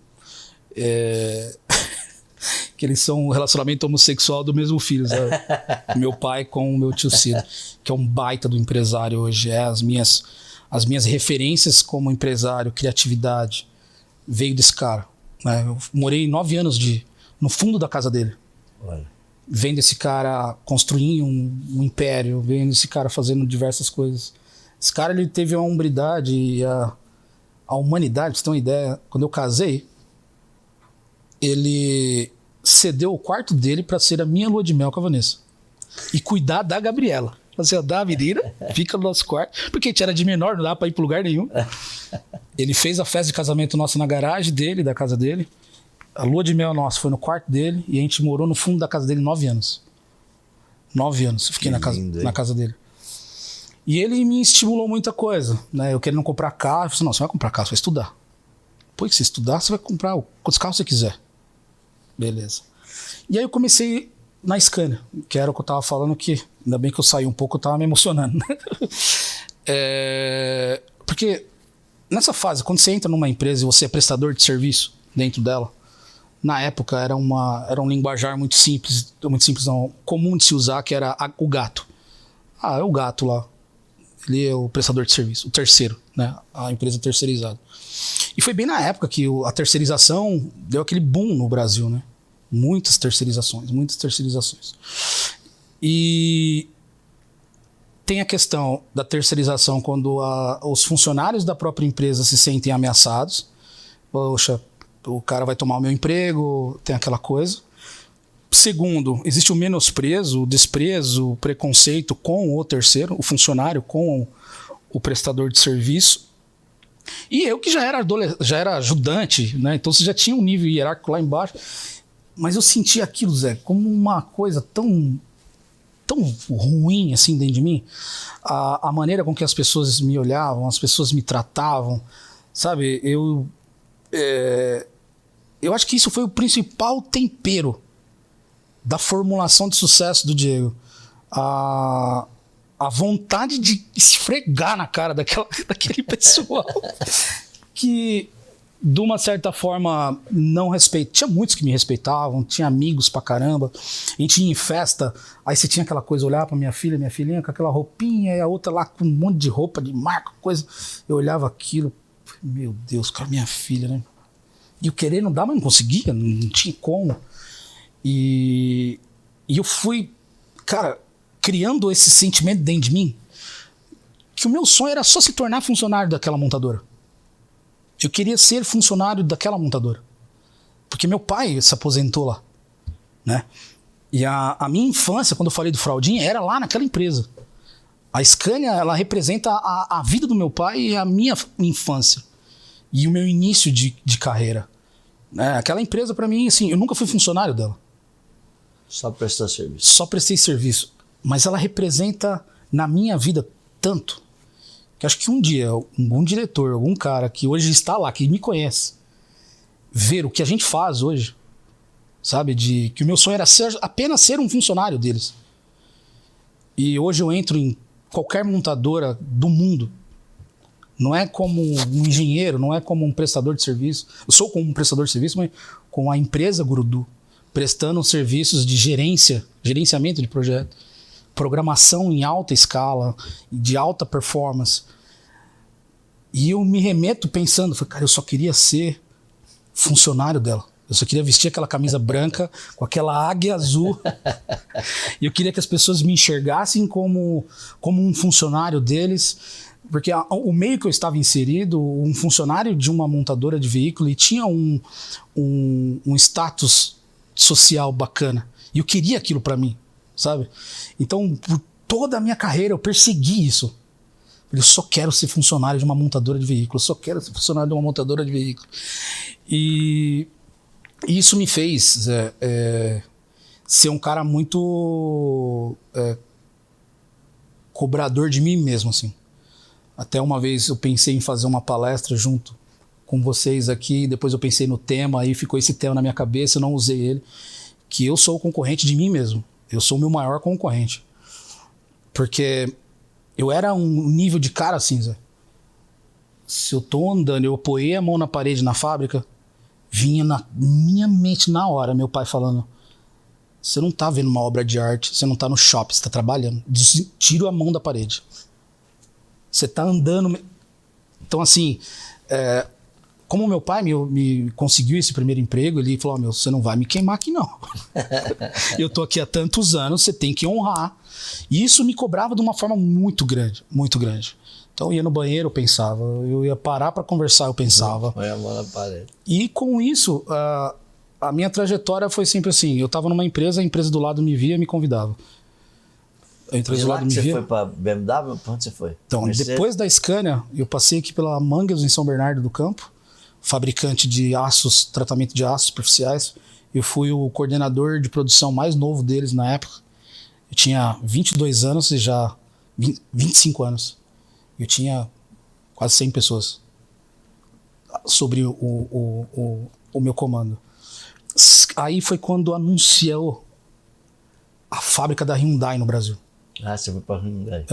S2: que eles são um relacionamento homossexual do mesmo filho, sabe? Meu pai com o meu tio Cido, que é um baita do empresário hoje. As minhas referências como empresário, criatividade, veio desse cara, né? Eu morei 9 anos no fundo da casa dele.
S1: Olha.
S2: Vendo esse cara construir um império, vendo esse cara fazendo diversas coisas. Esse cara, ele teve a hombridade e a humanidade, pra você ter uma ideia. Quando eu casei, ele cedeu o quarto dele para ser a minha lua de mel com a Vanessa e cuidar da Gabriela. Assim, da menina, fica no nosso quarto, porque a gente era de menor, não dá pra ir pro lugar nenhum. Ele fez a festa de casamento nossa na garagem dele, da casa dele. A lua de mel nossa foi no quarto dele e a gente morou no fundo da casa dele 9 anos. 9 anos, eu fiquei na casa dele. E ele me estimulou muita coisa, né? Eu querendo comprar carro, eu falei assim, não, você vai comprar carro, você vai estudar. Depois que você estudar, você vai comprar quantos carros você quiser. Beleza. E aí eu comecei na Scania, que era o que eu tava falando, que ainda bem que eu saí um pouco, eu tava me emocionando. Porque nessa fase, quando você entra numa empresa e você é prestador de serviço dentro dela, na época era um linguajar muito simples não, comum de se usar, que era o gato. É o gato lá. Ele é o prestador de serviço, o terceiro, né? A empresa terceirizada. E foi bem na época que a terceirização deu aquele boom no Brasil, né? Muitas terceirizações. E tem a questão da terceirização quando os funcionários da própria empresa se sentem ameaçados. Poxa, o cara vai tomar o meu emprego, tem aquela coisa. Segundo, existe o menosprezo, o desprezo, o preconceito com o terceiro, o funcionário com o prestador de serviço. E eu que já era ajudante, né? Então você já tinha um nível hierárquico lá embaixo. Mas eu sentia aquilo, Zé, como uma coisa tão ruim assim dentro de mim. A maneira com que as pessoas me olhavam, as pessoas me tratavam, sabe? Eu acho que isso foi o principal tempero da formulação de sucesso do Diego. A vontade de esfregar na cara daquele pessoal que, de uma certa forma, não respeita. Tinha muitos que me respeitavam, tinha amigos pra caramba. A gente ia em festa, aí você tinha aquela coisa, olhar pra minha filhinha com aquela roupinha, e a outra lá com um monte de roupa, de marca, coisa. Eu olhava aquilo, meu Deus, cara, minha filha, né? E eu querer não dar, mas não conseguia, não tinha como. E eu fui, cara, criando esse sentimento dentro de mim, que o meu sonho era só se tornar funcionário daquela montadora. Eu queria ser funcionário daquela montadora. Porque meu pai se aposentou lá, né? E a minha infância, quando eu falei do Fraldinha, era lá naquela empresa. A Scania, ela representa a vida do meu pai e a minha infância. E o meu início de carreira. Né? Aquela empresa, para mim, assim, eu nunca fui funcionário dela.
S1: Só prestou serviço.
S2: Só prestei serviço. Mas ela representa na minha vida tanto que acho que um dia algum diretor, algum cara que hoje está lá, que me conhece, ver o que a gente faz hoje, sabe? Que o meu sonho era apenas ser um funcionário deles. E hoje eu entro em qualquer montadora do mundo. Não é como um engenheiro, não é como um prestador de serviço. Eu sou como um prestador de serviço, mas com a empresa Gurudu, prestando serviços de gerenciamento de projeto, programação em alta escala, de alta performance. E eu me remeto pensando, cara, eu só queria ser funcionário dela. Eu só queria vestir aquela camisa branca com aquela águia azul. E eu queria que as pessoas me enxergassem como um funcionário deles. Porque o meio que eu estava inserido, um funcionário de uma montadora de veículo, e tinha um status social bacana. E eu queria aquilo para mim, sabe? Então, por toda a minha carreira, eu persegui isso. Eu só quero ser funcionário de uma montadora de veículo. Eu só quero ser funcionário de uma montadora de veículo. E isso me fez ser um cara muito cobrador de mim mesmo, assim. Até uma vez eu pensei em fazer uma palestra junto com vocês aqui, depois eu pensei no tema, aí ficou esse tema na minha cabeça, eu não usei ele, que eu sou o concorrente de mim mesmo. Eu sou o meu maior concorrente. Porque eu era um nível de cara assim, Zé. Se eu tô andando, eu apoiei a mão na parede na fábrica, vinha na minha mente na hora meu pai falando: você não tá vendo uma obra de arte, você não tá no shopping, você tá trabalhando. Tira a mão da parede. Você tá andando. Então, assim, como meu pai me conseguiu esse primeiro emprego, ele falou: você não vai me queimar aqui, não. Eu tô aqui há tantos anos, você tem que honrar. E isso me cobrava de uma forma muito grande, muito grande. Então, eu ia no banheiro, eu pensava. Eu ia parar para conversar, eu pensava.
S1: Põe a mão na parede.
S2: E com isso, a minha trajetória foi sempre assim. Eu tava numa empresa, a empresa do lado me via e me convidava.
S1: De lá que você foi para BMW? Pra onde você foi?
S2: Então, depois da Scania, eu passei aqui pela Mangues, em São Bernardo do Campo, fabricante de aços, tratamento de aços superficiais. Eu fui o coordenador de produção mais novo deles na época. Eu tinha 22 anos e já 25 anos. Eu tinha quase 100 pessoas sobre o meu comando. Aí foi quando anunciou a fábrica da Hyundai no Brasil.
S1: Ah, você foi para Hyundai.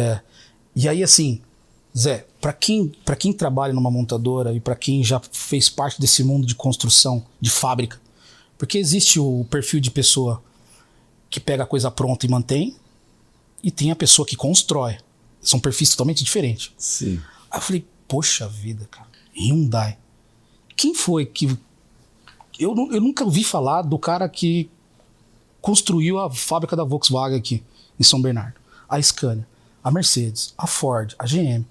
S2: E aí, assim, Zé, para quem trabalha numa montadora e para quem já fez parte desse mundo de construção, de fábrica, porque existe o perfil de pessoa que pega a coisa pronta e mantém, e tem a pessoa que constrói. São perfis totalmente diferentes.
S1: Sim.
S2: Aí eu falei, poxa vida, cara, Hyundai. Quem foi que... Eu nunca ouvi falar do cara que construiu a fábrica da Volkswagen aqui, em São Bernardo. A Scania, a Mercedes, a Ford, a GM.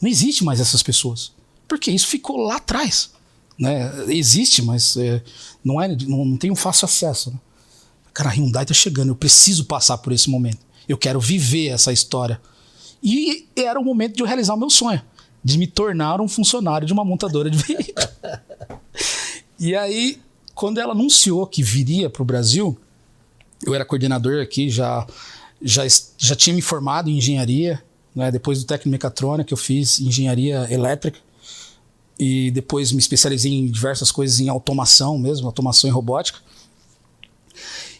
S2: Não existe mais essas pessoas. Porque isso ficou lá atrás. Né? Existe, mas não tem um fácil acesso. Né? Cara, a Hyundai tá chegando, eu preciso passar por esse momento. Eu quero viver essa história. E era o momento de eu realizar o meu sonho, de me tornar um funcionário de uma montadora de veículos. E aí, quando ela anunciou que viria para o Brasil, eu era coordenador aqui, já tinha me formado em engenharia, né? Depois do técnico mecatrônica eu fiz engenharia elétrica e depois me especializei em diversas coisas em automação mesmo, automação e robótica.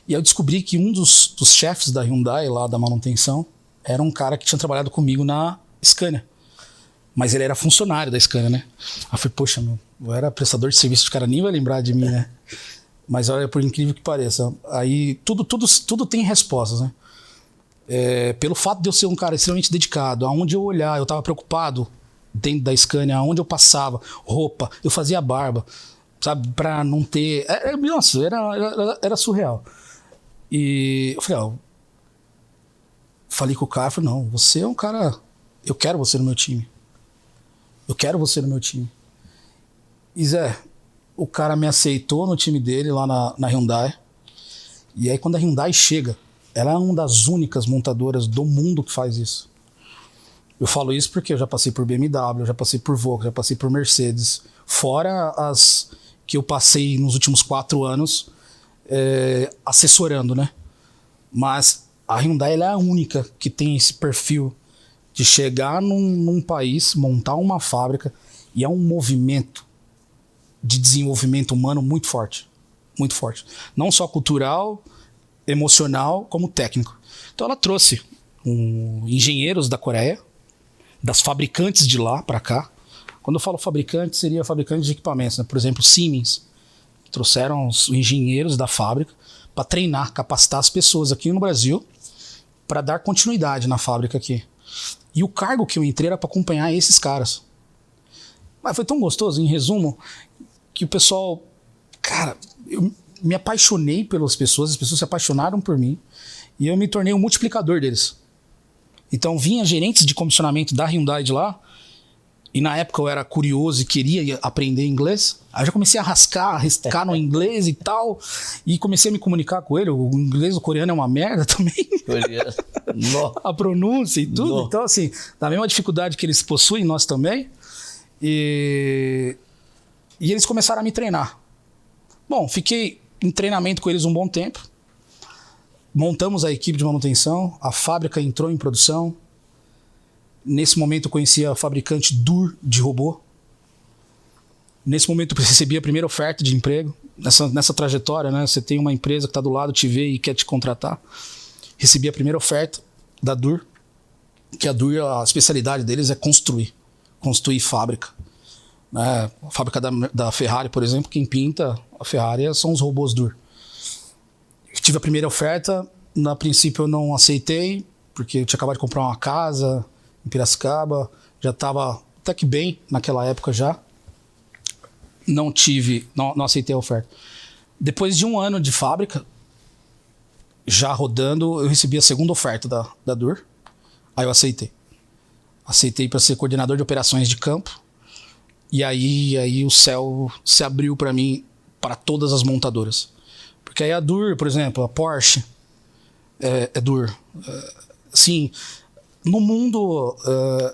S2: E eu descobri que um dos chefes da Hyundai, lá da manutenção, era um cara que tinha trabalhado comigo na Scania. Mas ele era funcionário da Scania, né? Aí eu falei, poxa, eu era prestador de serviço, o cara nem vai lembrar de mim, né? Mas olha, por incrível que pareça, aí tudo tem respostas, né? Pelo fato de eu ser um cara extremamente dedicado, aonde eu olhar, eu estava preocupado dentro da Scania, aonde eu passava, roupa, eu fazia barba, sabe, pra não ter... Nossa, era surreal. E eu falei com o cara, falei, não, você é um cara... Eu quero você no meu time. Eu quero você no meu time. E Zé, o cara me aceitou no time dele lá na Hyundai. E aí quando a Hyundai chega, ela é uma das únicas montadoras do mundo que faz isso. Eu falo isso porque eu já passei por BMW, já passei por Volkswagen, já passei por Mercedes. Fora as que eu passei nos últimos 4 anos assessorando, né? Mas a Hyundai ela é a única que tem esse perfil de chegar num país, montar uma fábrica, e é um movimento de desenvolvimento humano muito forte. Muito forte. Não só cultural, emocional, como técnico. Então ela trouxe engenheiros da Coreia, das fabricantes de lá para cá. Quando eu falo fabricante, seria fabricante de equipamentos, né? Por exemplo, Siemens. Trouxeram os engenheiros da fábrica para treinar, capacitar as pessoas aqui no Brasil para dar continuidade na fábrica aqui. E o cargo que eu entrei era para acompanhar esses caras. Mas foi tão gostoso, em resumo, que o pessoal... Cara, eu me apaixonei pelas pessoas, as pessoas se apaixonaram por mim e eu me tornei um multiplicador deles. Então vinha gerentes de comissionamento da Hyundai de lá, e na época eu era curioso e queria aprender inglês. Aí eu já comecei a riscar no inglês e tal, e comecei a me comunicar com ele. O inglês do coreano é uma merda também. A pronúncia e tudo. Então, assim, da mesma dificuldade que eles possuem, nós também. E eles começaram a me treinar. Bom, fiquei em treinamento com eles um bom tempo. Montamos a equipe de manutenção, a fábrica entrou em produção. Nesse momento eu conheci a fabricante Dur de robô. Nesse momento eu recebi a primeira oferta de emprego. Nessa trajetória, né? Você tem uma empresa que está do lado, te vê e quer te contratar. Recebi a primeira oferta da Dur, que a Dur, a especialidade deles é construir fábrica. A fábrica da Ferrari, por exemplo, quem pinta a Ferrari são os robôs Dur. Tive a primeira oferta, na princípio eu não aceitei, porque eu tinha acabado de comprar uma casa em Piracicaba, já estava até que bem naquela época já. Não aceitei a oferta. Depois de 1 ano de fábrica, já rodando, eu recebi a segunda oferta da Dur. Aí eu aceitei. Aceitei para ser coordenador de operações de campo. E aí o céu se abriu para mim, para todas as montadoras. Porque aí a Dur, por exemplo, a Porsche é Dur. Sim, no mundo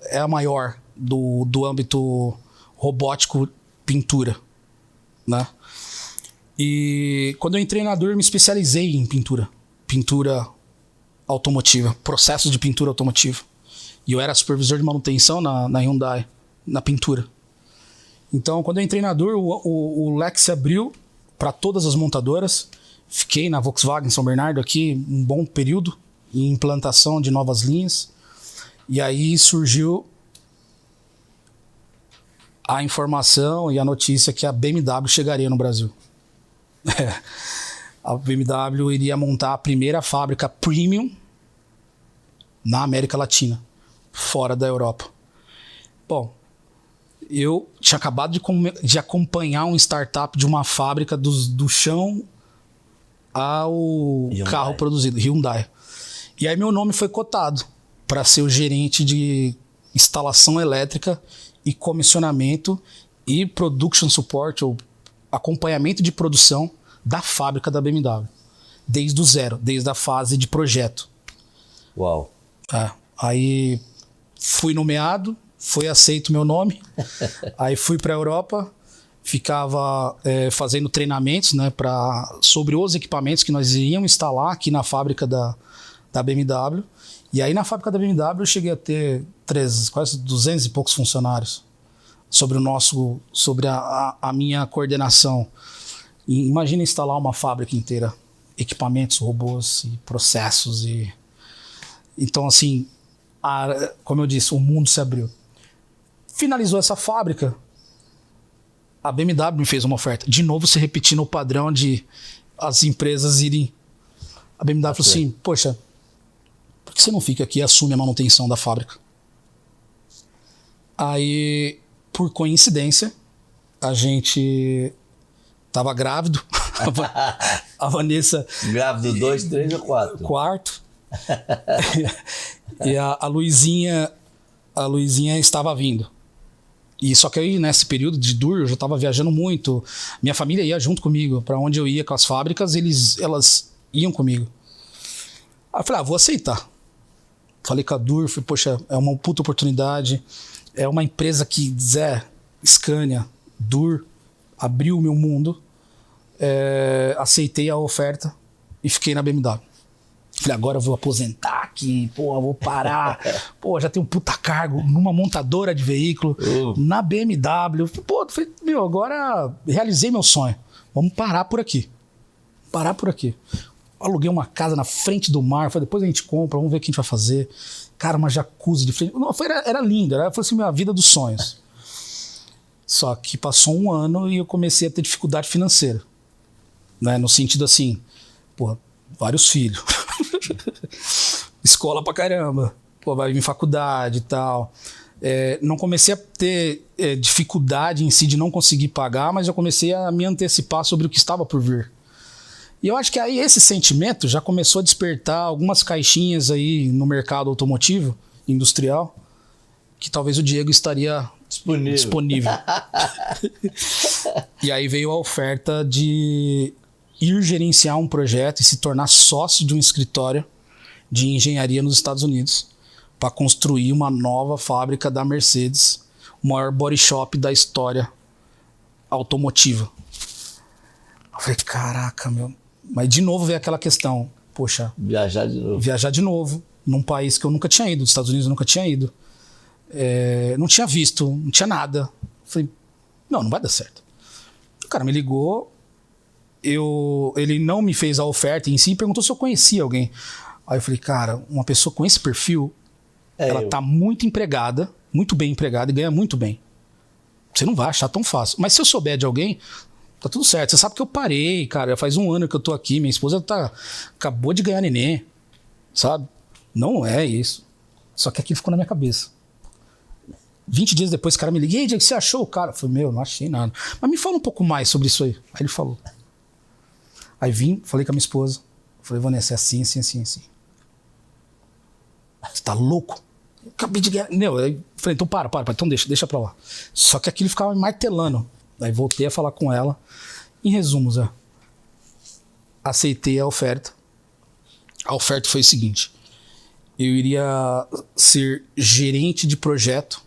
S2: é a maior do âmbito robótico pintura, né? E quando eu entrei na Dur, eu me especializei em pintura automotiva, processos de pintura automotiva. E eu era supervisor de manutenção na Hyundai, na pintura. Então, quando eu entrei na Dur, o leque se abriu para todas as montadoras. Fiquei na Volkswagen São Bernardo aqui um bom período em implantação de novas linhas. E aí surgiu a informação e a notícia que a BMW chegaria no Brasil. A BMW iria montar a primeira fábrica premium na América Latina, fora da Europa. Bom, eu tinha acabado de acompanhar um startup de uma fábrica do chão ao Hyundai. Carro produzido, Hyundai. E aí meu nome foi cotado para ser o gerente de instalação elétrica e comissionamento e production support, ou acompanhamento de produção da fábrica da BMW. Desde o zero, desde a fase de projeto.
S1: Uau!
S2: Aí fui nomeado, foi aceito meu nome, aí fui para a Europa, ficava fazendo treinamentos, né, sobre os equipamentos que nós iríamos instalar aqui na fábrica da BMW. E aí na fábrica da BMW eu cheguei a ter quase 200 e poucos funcionários sobre a minha coordenação. E imagina instalar uma fábrica inteira, equipamentos, robôs e processos. Então assim, como eu disse, o mundo se abriu. Finalizou essa fábrica, a BMW me fez uma oferta. De novo, se repetindo o padrão de as empresas irem... A BMW falou assim, poxa, por que você não fica aqui e assume a manutenção da fábrica? Aí, por coincidência, a gente tava grávido. A Vanessa...
S1: Grávido 2, 3 ou 4?
S2: Quarto. E a Luizinha estava vindo. E só que aí, nesse período de Dur, eu já estava viajando muito. Minha família ia junto comigo. Para onde eu ia com as fábricas, elas iam comigo. Aí eu falei, vou aceitar. falei com a Dur, falei, poxa, é uma puta oportunidade, é uma empresa que, Scania, Dur, abriu o meu mundo, aceitei a oferta e fiquei na BMW. Falei, agora eu vou aposentar aqui, pô, vou parar, pô, já tenho um puta cargo numa montadora de veículo, na BMW, pô, falei, meu, agora realizei meu sonho, vamos parar por aqui. Aluguei uma casa na frente do mar, falei, depois a gente compra, vamos ver o que a gente vai fazer. Cara, uma jacuzzi de frente, não, era lindo, foi assim, minha vida dos sonhos. Só que passou um ano e eu comecei a ter dificuldade financeira, né, no sentido assim, porra, vários filhos, escola pra caramba, pô, vai vir faculdade e tal. Não comecei a ter dificuldade em si de não conseguir pagar, mas já comecei a me antecipar sobre o que estava por vir. E eu acho que aí esse sentimento já começou a despertar algumas caixinhas aí no mercado automotivo, industrial, que talvez o Diego estaria disponível. E aí veio a oferta de ir gerenciar um projeto e se tornar sócio de um escritório de engenharia nos Estados Unidos para construir uma nova fábrica da Mercedes, o maior body shop da história automotiva. Eu falei, caraca, meu. Mas de novo veio aquela questão, poxa,
S1: Viajar de novo,
S2: num país que eu nunca tinha ido, dos Estados Unidos eu nunca tinha ido. Não tinha visto, não tinha nada. Eu falei, não vai dar certo. O cara me ligou, ele não me fez a oferta em si e perguntou se eu conhecia alguém. Aí eu falei, cara, uma pessoa com esse perfil, ela tá muito empregada, muito bem empregada e ganha muito bem. Você não vai achar tão fácil. Mas se eu souber de alguém, tá tudo certo. Você sabe que eu parei, cara, já faz um ano que eu tô aqui, minha esposa acabou de ganhar neném, sabe? Não é isso. Só que aquilo ficou na minha cabeça. 20 dias depois o cara me liga, e aí, Diego, você achou o cara? Eu falei, meu, não achei nada. Mas me fala um pouco mais sobre isso aí. Aí ele falou. Aí vim, falei com a minha esposa. Falei, Vanessa, é assim, assim, assim, assim. Você tá louco? Eu acabei de ganhar. Não, aí falei, então para, então deixa pra lá. Só que aquilo ficava me martelando. Aí voltei a falar com ela. Em resumo, Zé, aceitei a oferta. A oferta foi o seguinte: eu iria ser gerente de projeto,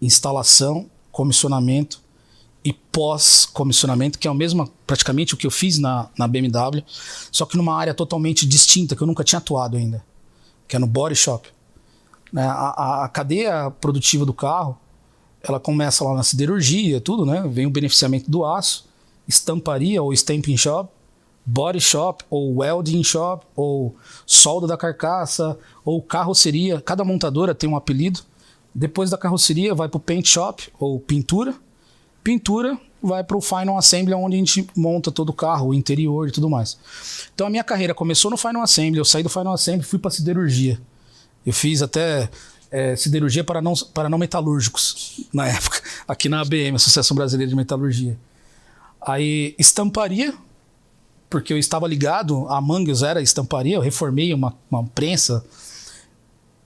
S2: instalação, comissionamento e pós-comissionamento, que é o mesmo, praticamente o que eu fiz na BMW, só que numa área totalmente distinta, que eu nunca tinha atuado ainda, que é no body shop. A cadeia produtiva do carro, ela começa lá na siderurgia, tudo, né? Vem o beneficiamento do aço, estamparia ou stamping shop, body shop ou welding shop, ou solda da carcaça, ou carroceria. Cada montadora tem um apelido. Depois da carroceria vai para o paint shop, ou pintura. Pintura vai para o final assembly, onde a gente monta todo o carro, o interior e tudo mais. Então a minha carreira começou no final assembly, eu saí do final assembly e fui para siderurgia. Eu fiz até siderurgia para não metalúrgicos, na época, aqui na ABM, Associação Brasileira de Metalurgia. Aí estamparia, porque eu estava ligado, a Mangues era estamparia, eu reformei uma prensa.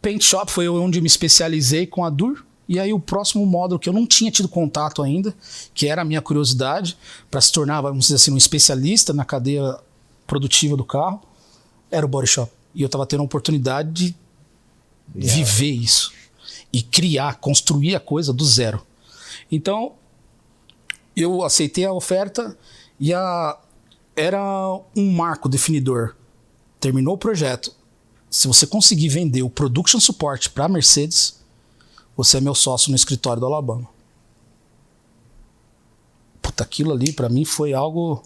S2: Paint shop foi onde eu me especializei com a Dur. E aí o próximo módulo que eu não tinha tido contato ainda, que era a minha curiosidade, para se tornar, vamos dizer assim, um especialista na cadeia produtiva do carro, era o body shop. E eu estava tendo a oportunidade de viver isso. E criar, construir a coisa do zero. Então, eu aceitei a oferta e era um marco definidor. Terminou o projeto. Se você conseguir vender o production support para a Mercedes, você é meu sócio no escritório do Alabama. Puta, aquilo ali pra mim foi algo...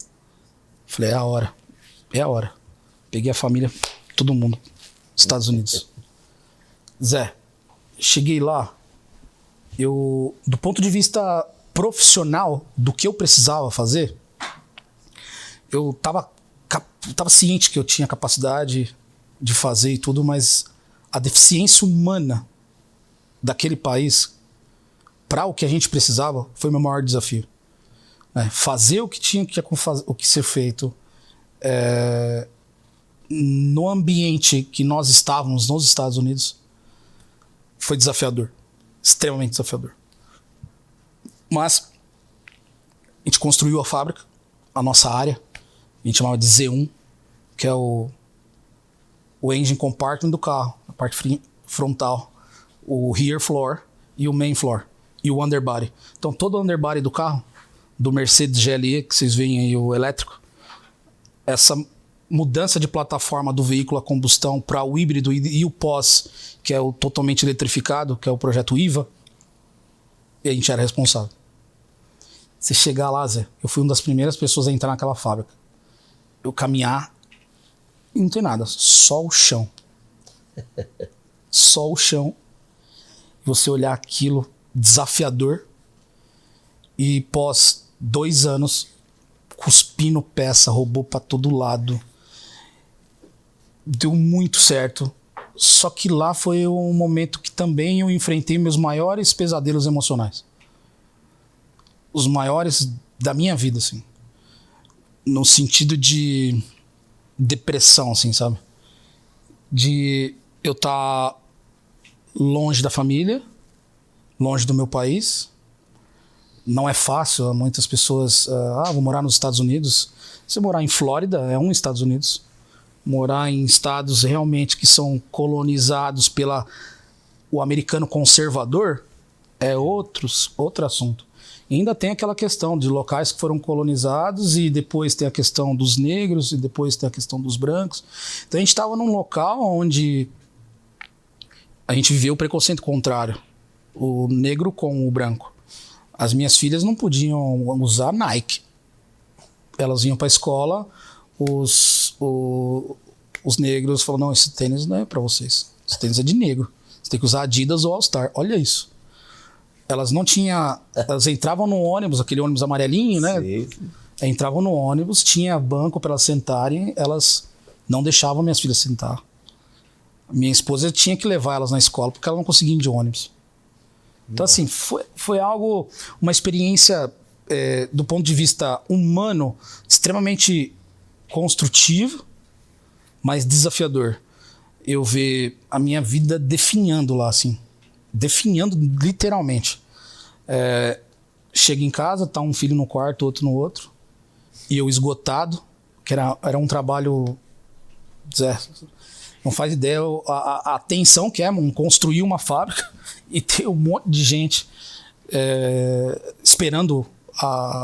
S2: Falei, é a hora. Peguei a família, todo mundo, Estados Unidos. Zé, cheguei lá, do ponto de vista profissional, do que eu precisava fazer, eu tava ciente que eu tinha capacidade de fazer e tudo, mas a deficiência humana daquele país, para o que a gente precisava, foi o meu maior desafio. Fazer o que tinha que ser feito no ambiente que nós estávamos nos Estados Unidos foi desafiador, extremamente desafiador. Mas a gente construiu a fábrica, a nossa área, a gente chamava de Z1, que é o engine compartment do carro, a parte frontal, o rear floor e o main floor e o underbody. Então todo o underbody do carro, do Mercedes GLE, que vocês veem aí, o elétrico, essa mudança de plataforma do veículo a combustão para o híbrido e o pós, que é o totalmente eletrificado, que é o projeto IVA, e a gente era responsável. Você chegar lá, Zé, eu fui uma das primeiras pessoas a entrar naquela fábrica. Eu caminhar, e não tem nada, só o chão. Só o chão. Você olhar aquilo desafiador e pós 2 anos cuspindo peça, robô pra todo lado. Deu muito certo. Só que lá foi um momento que também eu enfrentei meus maiores pesadelos emocionais. Os maiores da minha vida, assim. No sentido de depressão, assim, sabe? De eu estar longe da família, longe do meu país. Não é fácil, muitas pessoas... vou morar nos Estados Unidos. Você morar em Flórida é um Estados Unidos. Morar em estados realmente que são colonizados pelo americano conservador é outro assunto. E ainda tem aquela questão de locais que foram colonizados e depois tem a questão dos negros e depois tem a questão dos brancos. Então a gente estava num local onde a gente viveu o preconceito contrário. O negro com o branco. As minhas filhas não podiam usar Nike. Elas iam para a escola, os negros falaram, não, esse tênis não é para vocês. Esse tênis é de negro. Você tem que usar Adidas ou All Star. Olha isso. Elas não tinham... Elas entravam no ônibus, aquele ônibus amarelinho, né? Sim. Entravam no ônibus, tinha banco para elas sentarem, elas não deixavam minhas filhas sentar. Minha esposa tinha que levar elas na escola porque ela não conseguia ir de ônibus. Então, assim, foi algo, uma experiência do ponto de vista humano extremamente construtivo, mas desafiador. Eu ver a minha vida definhando lá, assim. Definhando literalmente. Chego em casa, tá um filho no quarto, outro no outro, e eu esgotado, que era um trabalho... Não faz ideia a tensão que é construir uma fábrica e ter um monte de gente esperando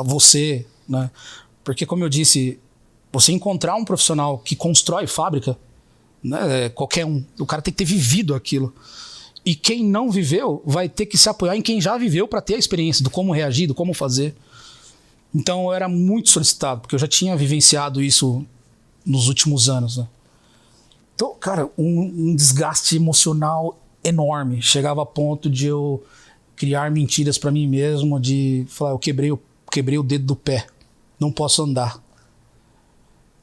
S2: você, né? Porque, como eu disse, você encontrar um profissional que constrói fábrica, né, qualquer um, o cara tem que ter vivido aquilo. E quem não viveu vai ter que se apoiar em quem já viveu para ter a experiência do como reagir, do como fazer. Então eu era muito solicitado, porque eu já tinha vivenciado isso nos últimos anos, né? Então, cara, um desgaste emocional enorme. Chegava a ponto de eu criar mentiras para mim mesmo, de falar, eu quebrei o dedo do pé, não posso andar.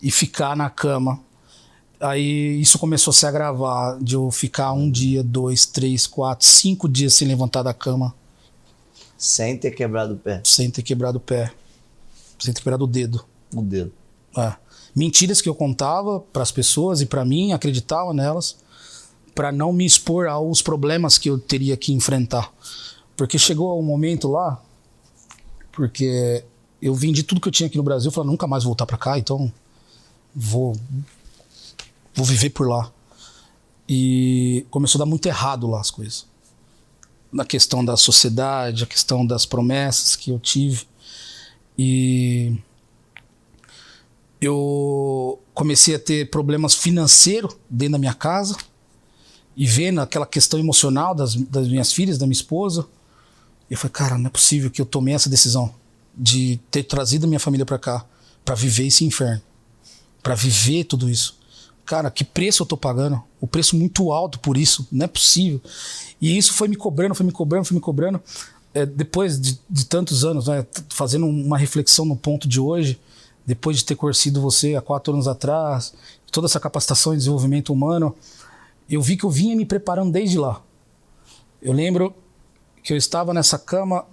S2: E ficar na cama. Aí isso começou a se agravar, de eu ficar 1 dia, 2, 3, 4, 5 dias sem levantar da cama.
S1: Sem ter quebrado o pé?
S2: Sem ter quebrado o pé. Sem ter quebrado o dedo.
S1: O dedo.
S2: Mentiras que eu contava para as pessoas e para mim, acreditava nelas, para não me expor aos problemas que eu teria que enfrentar. Porque chegou um momento lá, porque eu vendi tudo que eu tinha aqui no Brasil, falei, nunca mais vou voltar para cá, então vou viver por lá. E começou a dar muito errado lá as coisas. Na questão da sociedade, a questão das promessas que eu tive. E eu comecei a ter problemas financeiros dentro da minha casa e vendo aquela questão emocional das minhas filhas, da minha esposa. E eu falei, cara, não é possível que eu tomei essa decisão de ter trazido a minha família para cá, para viver esse inferno, para viver tudo isso. Cara, que preço eu tô pagando? O preço muito alto por isso, não é possível. E isso foi me cobrando. Depois de tantos anos, né, fazendo uma reflexão no ponto de hoje, depois de ter conhecido você há 4 anos atrás, toda essa capacitação e desenvolvimento humano, eu vi que eu vinha me preparando desde lá. Eu lembro que eu estava nessa cama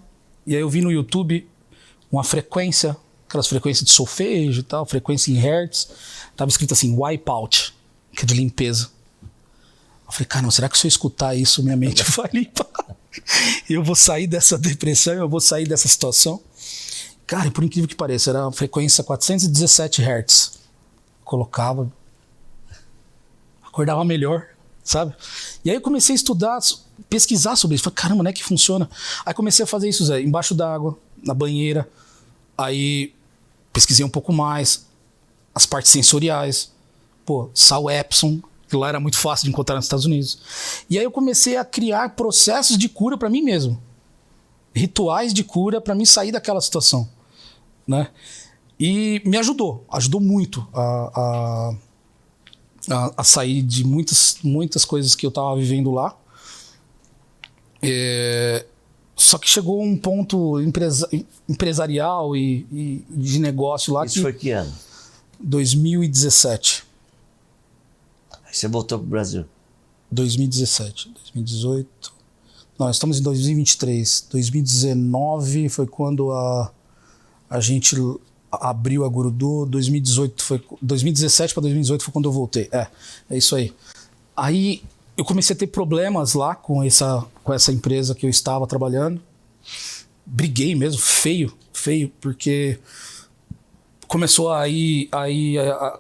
S2: e aí eu vi no YouTube uma frequência, aquelas frequências de solfejo e tal, frequência em hertz, estava escrito assim, wipeout, que é de limpeza. Eu falei, cara, será que se eu escutar isso, minha mente vai limpar? Eu vou sair dessa depressão, eu vou sair dessa situação. Cara, por incrível que pareça, era a frequência 417 Hz. Colocava, acordava melhor. sabe? E aí eu comecei a estudar, pesquisar sobre isso. Falei, caramba, não é que funciona? Aí comecei a fazer isso, Zé, embaixo d'água, na banheira. Aí pesquisei um pouco mais, as partes sensoriais. Pô, sal Epsom, que lá era muito fácil de encontrar nos Estados Unidos. E aí eu comecei a criar processos de cura para mim mesmo. Rituais de cura para mim sair daquela situação, né? E me ajudou muito a sair de muitas coisas que eu estava vivendo lá. Só que chegou um ponto empresarial e de negócio lá.
S1: Isso foi que ano?
S2: 2017.
S1: Aí você voltou pro Brasil?
S2: 2017, 2018. Não, nós estamos em 2023. 2019 foi quando a gente abriu a Gurudu. 2017 para 2018 foi quando eu voltei. É isso aí. Aí eu comecei a ter problemas lá com essa empresa que eu estava trabalhando. Briguei mesmo, feio, porque começou a ir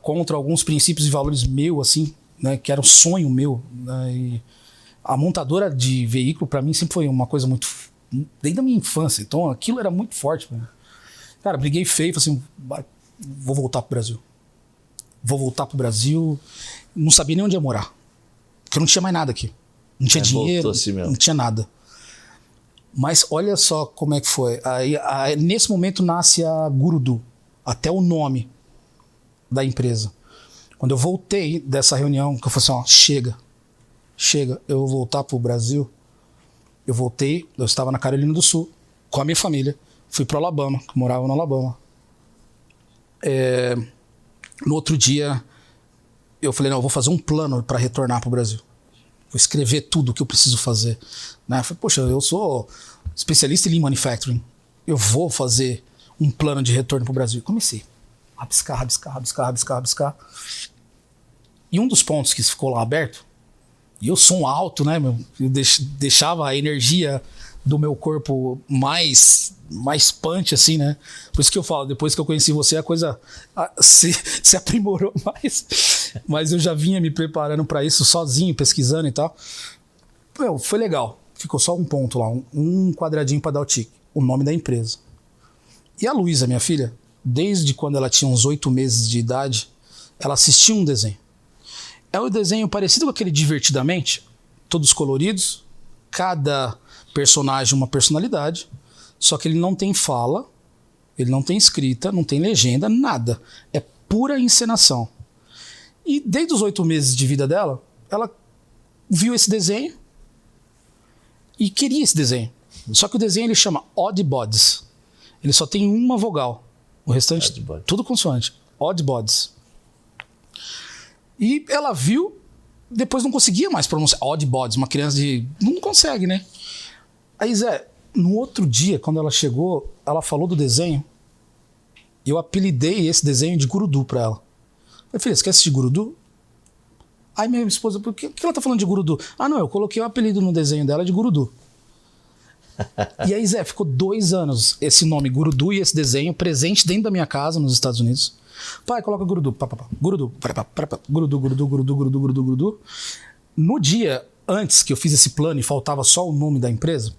S2: contra alguns princípios e valores meus, assim, né, que era um sonho meu, né, e a montadora de veículo para mim sempre foi uma coisa muito, desde a minha infância, então aquilo era muito forte pra mim. Cara, briguei feio, falei assim, vou voltar pro Brasil, não sabia nem onde ia morar, porque eu não tinha mais nada aqui, não tinha dinheiro,
S1: assim
S2: não tinha nada. Mas olha só como é que foi. Aí, nesse momento nasce a Gurudu, até o nome da empresa. Quando eu voltei dessa reunião, que eu falei assim, ó, chega, eu vou voltar pro Brasil. Eu voltei, eu estava na Carolina do Sul, com a minha família, fui pro Alabama, que eu morava no Alabama. No outro dia, eu falei, não, eu vou fazer um plano para retornar pro Brasil. Vou escrever tudo o que eu preciso fazer. Né? Eu falei, poxa, eu sou especialista em Lean Manufacturing. Eu vou fazer um plano de retorno pro Brasil. Comecei a rabiscar. E um dos pontos que ficou lá aberto, e eu sou alto, né, meu? Eu deixava a energia do meu corpo mais punch, assim, né? Por isso que eu falo, depois que eu conheci você, a coisa se aprimorou mais. Mas eu já vinha me preparando para isso sozinho, pesquisando e tal. Foi legal. Ficou só um ponto lá, um quadradinho para dar o tique, o nome da empresa. E a Luísa, minha filha, desde quando ela tinha uns 8 meses de idade, ela assistia um desenho. É um desenho parecido com aquele Divertidamente, todos coloridos, cada personagem uma personalidade, só que ele não tem fala, ele não tem escrita, não tem legenda, nada. É pura encenação. E desde os 8 meses de vida dela, ela viu esse desenho e queria esse desenho. Só que o desenho ele chama Odd Bods. Ele só tem uma vogal. O restante, tudo consoante. Odd Bods. E ela viu, depois não conseguia mais pronunciar Odd Bods. Uma criança não consegue, né? Aí, Zé, no outro dia, quando ela chegou, ela falou do desenho. E eu apelidei esse desenho de Gurudu pra ela. Eu falei, filha, você quer assistir Gurudu? Aí minha esposa, por que ela tá falando de Gurudu? Ah, não, eu coloquei o apelido no desenho dela de Gurudu. E aí, Zé, ficou 2 anos esse nome Gurudu e esse desenho presente dentro da minha casa nos Estados Unidos. Pai, coloca Gurudu, Gurudu, Gurudu. No dia antes que eu fiz esse plano e faltava só o nome da empresa,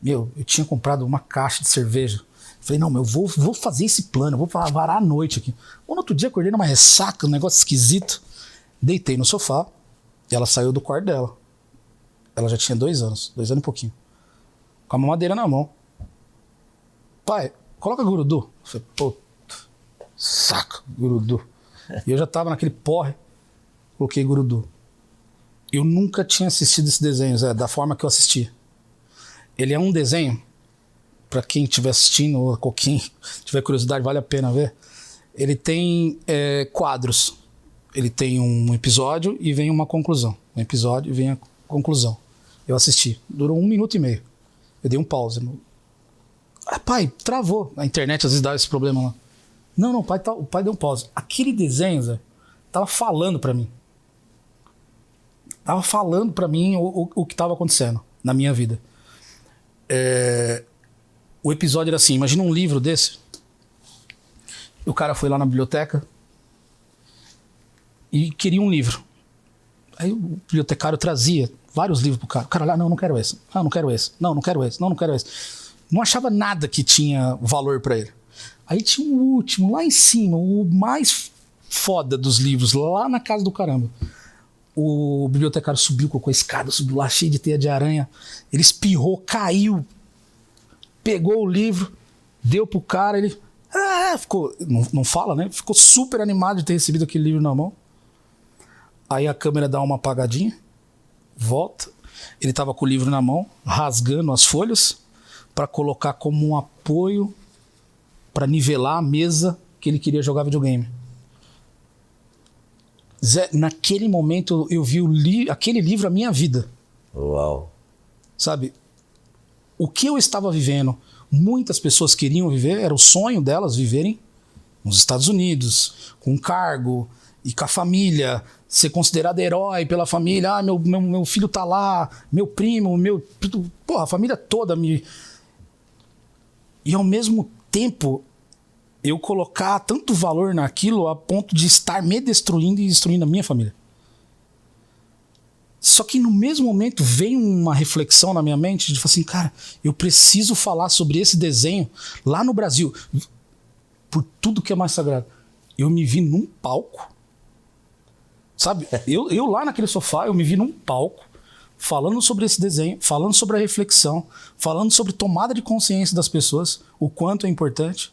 S2: eu tinha comprado uma caixa de cerveja. Falei, não, eu vou fazer esse plano, eu vou varar a noite aqui. No outro dia acordei numa ressaca, um negócio esquisito. Deitei no sofá e ela saiu do quarto dela. Ela já tinha 2 anos, 2 anos e pouquinho. Com a mamadeira na mão. Pai, coloca Gurudu. Eu falei, pô, saco, Gurudu. E eu já tava naquele porre, coloquei Gurudu. Eu nunca tinha assistido esse desenho, Zé, da forma que eu assisti. Ele é um desenho, pra quem estiver assistindo, ou quem tiver curiosidade, vale a pena ver. Ele tem quadros. Ele tem um episódio e vem uma conclusão. Um episódio e vem a conclusão. Eu assisti. Durou 1 minuto e meio. Eu dei um pause. Pai, travou. A internet às vezes dá esse problema lá. Não, o pai deu um pause. Aquele desenho, Zé, tava falando pra mim. Tava falando pra mim o que tava acontecendo na minha vida. O episódio era assim, imagina um livro desse. O cara foi lá na biblioteca e queria um livro. Aí o bibliotecário trazia vários livros pro cara. O cara lá, não quero esse. Não quero esse. Não quero esse. Não quero esse. Não achava nada que tinha valor para ele. Aí tinha o último, lá em cima, o mais foda dos livros, lá na casa do caramba. O bibliotecário subiu, colocou a escada, subiu lá cheio de teia de aranha. Ele espirrou, caiu, pegou o livro, deu pro cara, ele... ficou, não fala, né? Ficou super animado de ter recebido aquele livro na mão. Aí a câmera dá uma apagadinha, volta. Ele tava com o livro na mão, rasgando as folhas para colocar como um apoio para nivelar a mesa que ele queria jogar videogame. Zé, naquele momento eu vi aquele livro a minha vida.
S1: Uau.
S2: Sabe? O que eu estava vivendo, muitas pessoas queriam viver, era o sonho delas viverem nos Estados Unidos, com cargo e com a família, ser considerado herói pela família. Ah, meu filho tá lá, meu primo, a família toda me... E ao mesmo tempo, eu colocar tanto valor naquilo a ponto de estar me destruindo e destruindo a minha família. Só que no mesmo momento veio uma reflexão na minha mente de falar assim, cara, eu preciso falar sobre esse desenho lá no Brasil, por tudo que é mais sagrado. Eu me vi num palco, sabe? Eu lá naquele sofá, eu me vi num palco, falando sobre esse desenho, falando sobre a reflexão, falando sobre tomada de consciência das pessoas, o quanto é importante.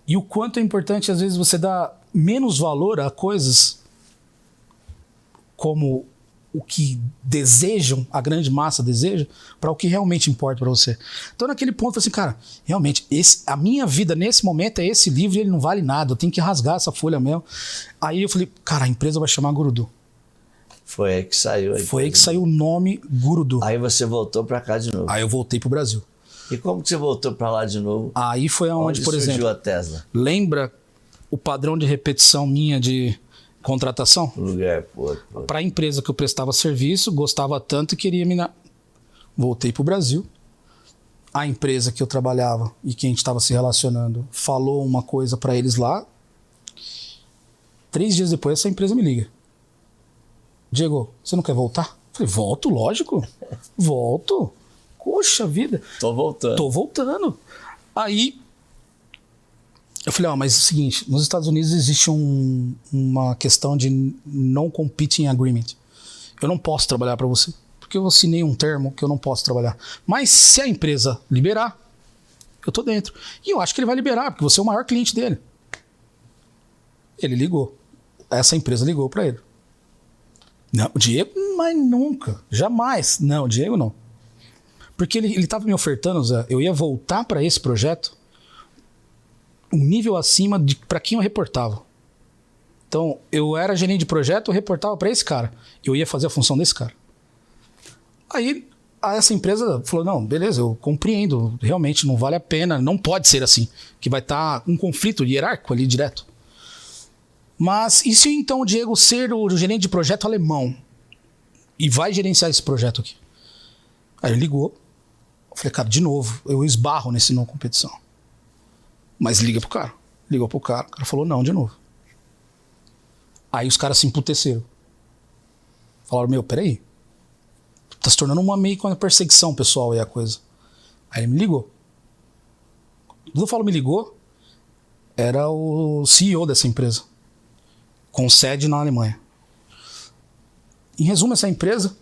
S2: E o quanto é importante, às vezes, você dar menos valor a coisas como o que desejam, a grande massa deseja, para o que realmente importa para você. Então, naquele ponto, eu falei assim, cara, realmente, a minha vida nesse momento é esse livro e ele não vale nada, eu tenho que rasgar essa folha mesmo. Aí eu falei, cara, a empresa vai chamar Gurudu.
S1: Foi aí que saiu.
S2: Foi aí que saiu o nome Gurudu.
S1: Aí você voltou para cá de novo.
S2: Aí eu voltei pro Brasil.
S1: E como que você voltou para lá de novo?
S2: Aí foi aonde, por exemplo,
S1: surgiu a Tesla?
S2: Lembra o padrão de repetição minha de contratação?
S1: Lugar, pô.
S2: Para a empresa que eu prestava serviço, gostava tanto e queria me... Voltei pro Brasil. A empresa que eu trabalhava e que a gente estava se relacionando falou uma coisa para eles lá. 3 dias depois, essa empresa me liga. Diego, você não quer voltar? Eu falei, volto, lógico. Volto. Poxa vida.
S1: Tô voltando. Aí, eu falei, mas é o seguinte, nos Estados Unidos existe uma questão de não competing agreement. Eu não posso trabalhar para você, porque eu assinei um termo que eu não posso trabalhar. Mas se a empresa liberar, eu tô dentro. E eu acho que ele vai liberar, porque você é o maior cliente dele. Ele ligou. Essa empresa ligou para ele. Não, Diego, mas nunca. Jamais. Não, Diego não. Porque ele estava me ofertando, Zé, eu ia voltar para esse projeto um nível acima de para quem eu reportava. Então, eu era gerente de projeto, eu reportava para esse cara. Eu ia fazer a função desse cara. Aí, essa empresa falou, não, beleza, eu compreendo, realmente não vale a pena, não pode ser assim, que vai estar um conflito hierárquico ali direto. Mas e se então o Diego ser o gerente de projeto alemão e vai gerenciar esse projeto aqui? Aí ele ligou. Eu falei, cara, de novo, eu esbarro nesse não competição. Mas liga pro cara. Ligou pro cara, o cara falou não de novo. Aí os caras se emputeceram. Falaram, peraí. Tá se tornando meio que uma perseguição pessoal aí a coisa. Aí ele me ligou. Quando eu falo me ligou, era o CEO dessa empresa, com sede na Alemanha. Em resumo, essa empresa,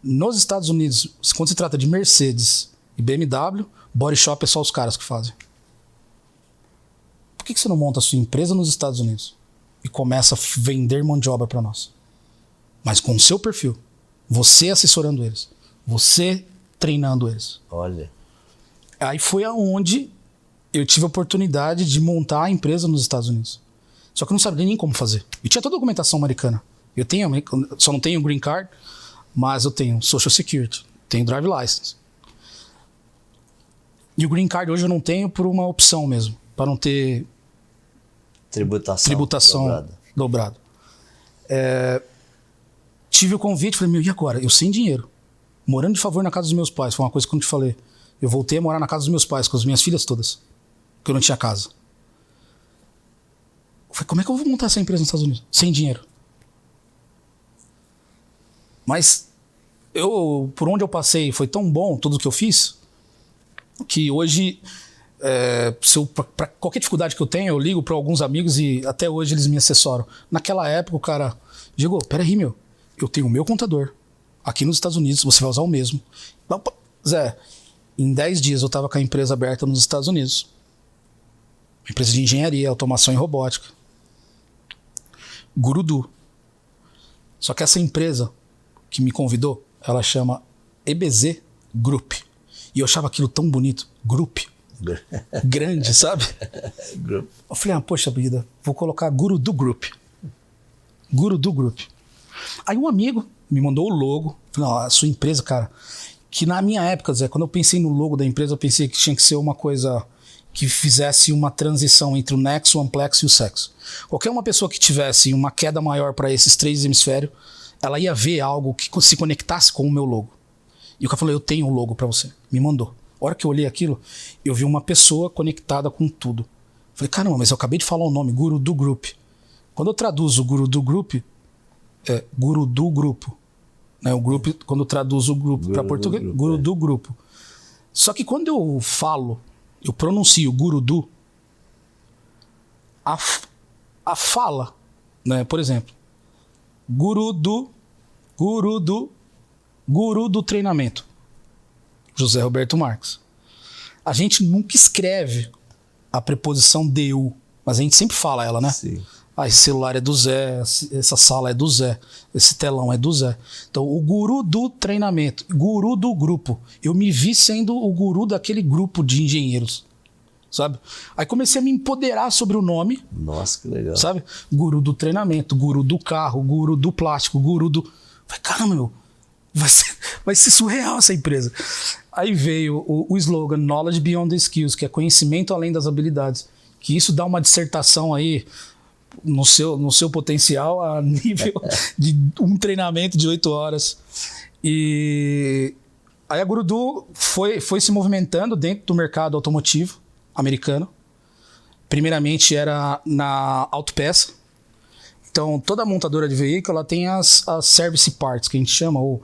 S1: nos Estados Unidos, quando se trata de Mercedes e BMW, body shop é só os caras que fazem. Por que você não monta a sua empresa nos Estados Unidos e começa a vender mão de obra para nós? Mas com o seu perfil. Você assessorando eles. Você treinando eles. Olha.
S2: Aí foi aonde eu tive a oportunidade de montar a empresa nos Estados Unidos. Só que eu não sabia nem como fazer. E tinha toda a documentação americana. Eu só não tenho green card, mas eu tenho Social Security, tenho Drive License. E o green card hoje eu não tenho por uma opção mesmo, para não ter tributação dobrada. Tive o convite, falei, e agora? Eu sem dinheiro, morando de favor na casa dos meus pais, foi uma coisa que eu não te falei. Eu voltei a morar na casa dos meus pais, com as minhas filhas todas, porque eu não tinha casa. Eu falei, como é que eu vou montar essa empresa nos Estados Unidos? Sem dinheiro. Mas por onde eu passei foi tão bom tudo que eu fiz, que hoje, para qualquer dificuldade que eu tenho, eu ligo para alguns amigos e até hoje eles me assessoram. Naquela época o cara, Diego, peraí, meu, eu tenho o meu contador. Aqui nos Estados Unidos você vai usar o mesmo. Zé, em 10 dias eu estava com a empresa aberta nos Estados Unidos. Empresa de engenharia, automação e robótica. Gurudu. Só que essa empresa que me convidou, ela chama EBZ Group. E eu achava aquilo tão bonito. Group. Grande, sabe?
S1: Group.
S2: Eu falei, poxa vida, vou colocar Gurudu Group. Gurudu Group. Aí um amigo me mandou o logo. Falei, a sua empresa, cara, que na minha época, Zé, quando eu pensei no logo da empresa, eu pensei que tinha que ser uma coisa que fizesse uma transição entre o Nexo, o Amplex e o Sexo. Qualquer uma pessoa que tivesse uma queda maior para esses 3 hemisférios, ela ia ver algo que se conectasse com o meu logo. E o cara falou, eu tenho um logo para você. Me mandou. A hora que eu olhei aquilo, eu vi uma pessoa conectada com tudo. Falei, caramba, mas eu acabei de falar o nome, Gurudu Group. Quando eu traduzo Gurudu Group, é Gurudu Grupo. Né? O grupo, quando eu traduzo o grupo para português, Gurudu Grupo. Só que quando eu falo, eu pronuncio Gurudu, a fala, né? Por exemplo, Guru do treinamento, José Roberto Marques. A gente nunca escreve a preposição DU, mas a gente sempre fala ela, né?
S1: Sim.
S2: Esse celular é do Zé, essa sala é do Zé, esse telão é do Zé. Então, o guru do treinamento, guru do grupo. Eu me vi sendo o guru daquele grupo de engenheiros, sabe? Aí comecei a me empoderar sobre o nome.
S1: Nossa, que legal.
S2: Sabe? Guru do treinamento, guru do carro, guru do plástico, guru do... Falei, caramba, meu, vai ser surreal essa empresa. Aí veio o slogan Knowledge Beyond the Skills, que é conhecimento além das habilidades. Que isso dá uma dissertação aí no seu potencial a nível de um treinamento de 8 horas. E aí a Gurudu foi se movimentando dentro do mercado automotivo americano. Primeiramente era na autopeça. Então toda montadora de veículo ela tem as service parts, que a gente chama, ou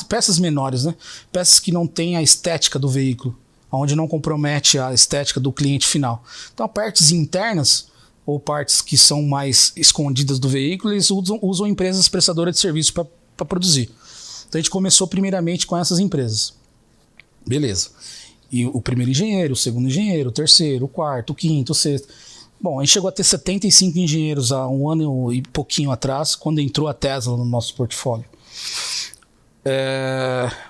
S2: peças menores, né? Peças que não têm a estética do veículo, onde não compromete a estética do cliente final. Então partes internas ou partes que são mais escondidas do veículo, eles usam empresas prestadoras de serviço para produzir. Então a gente começou primeiramente com essas empresas. Beleza. E o primeiro engenheiro, o segundo engenheiro, o terceiro, o quarto, o quinto, o sexto. Bom, a gente chegou a ter 75 engenheiros há um ano e pouquinho atrás, quando entrou a Tesla no nosso portfólio.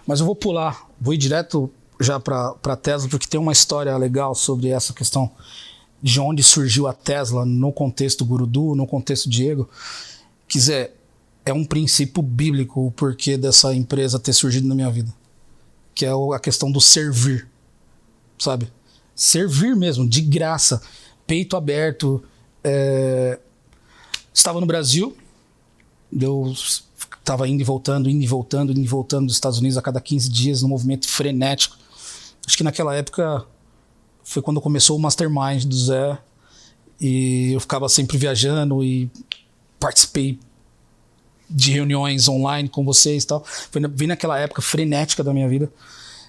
S2: Mas eu vou ir direto já para a Tesla, porque tem uma história legal sobre essa questão de onde surgiu a Tesla no contexto Gurudu, no contexto Diego. Quiser, é um princípio bíblico o porquê dessa empresa ter surgido na minha vida, que é a questão do servir, sabe? Servir mesmo, de graça, peito aberto. Estava no Brasil, eu estava indo e voltando dos Estados Unidos a cada 15 dias, num movimento frenético. Acho que naquela época foi quando começou o Mastermind do Zé, e eu ficava sempre viajando e participei de reuniões online com vocês e tal. Vem naquela época frenética da minha vida.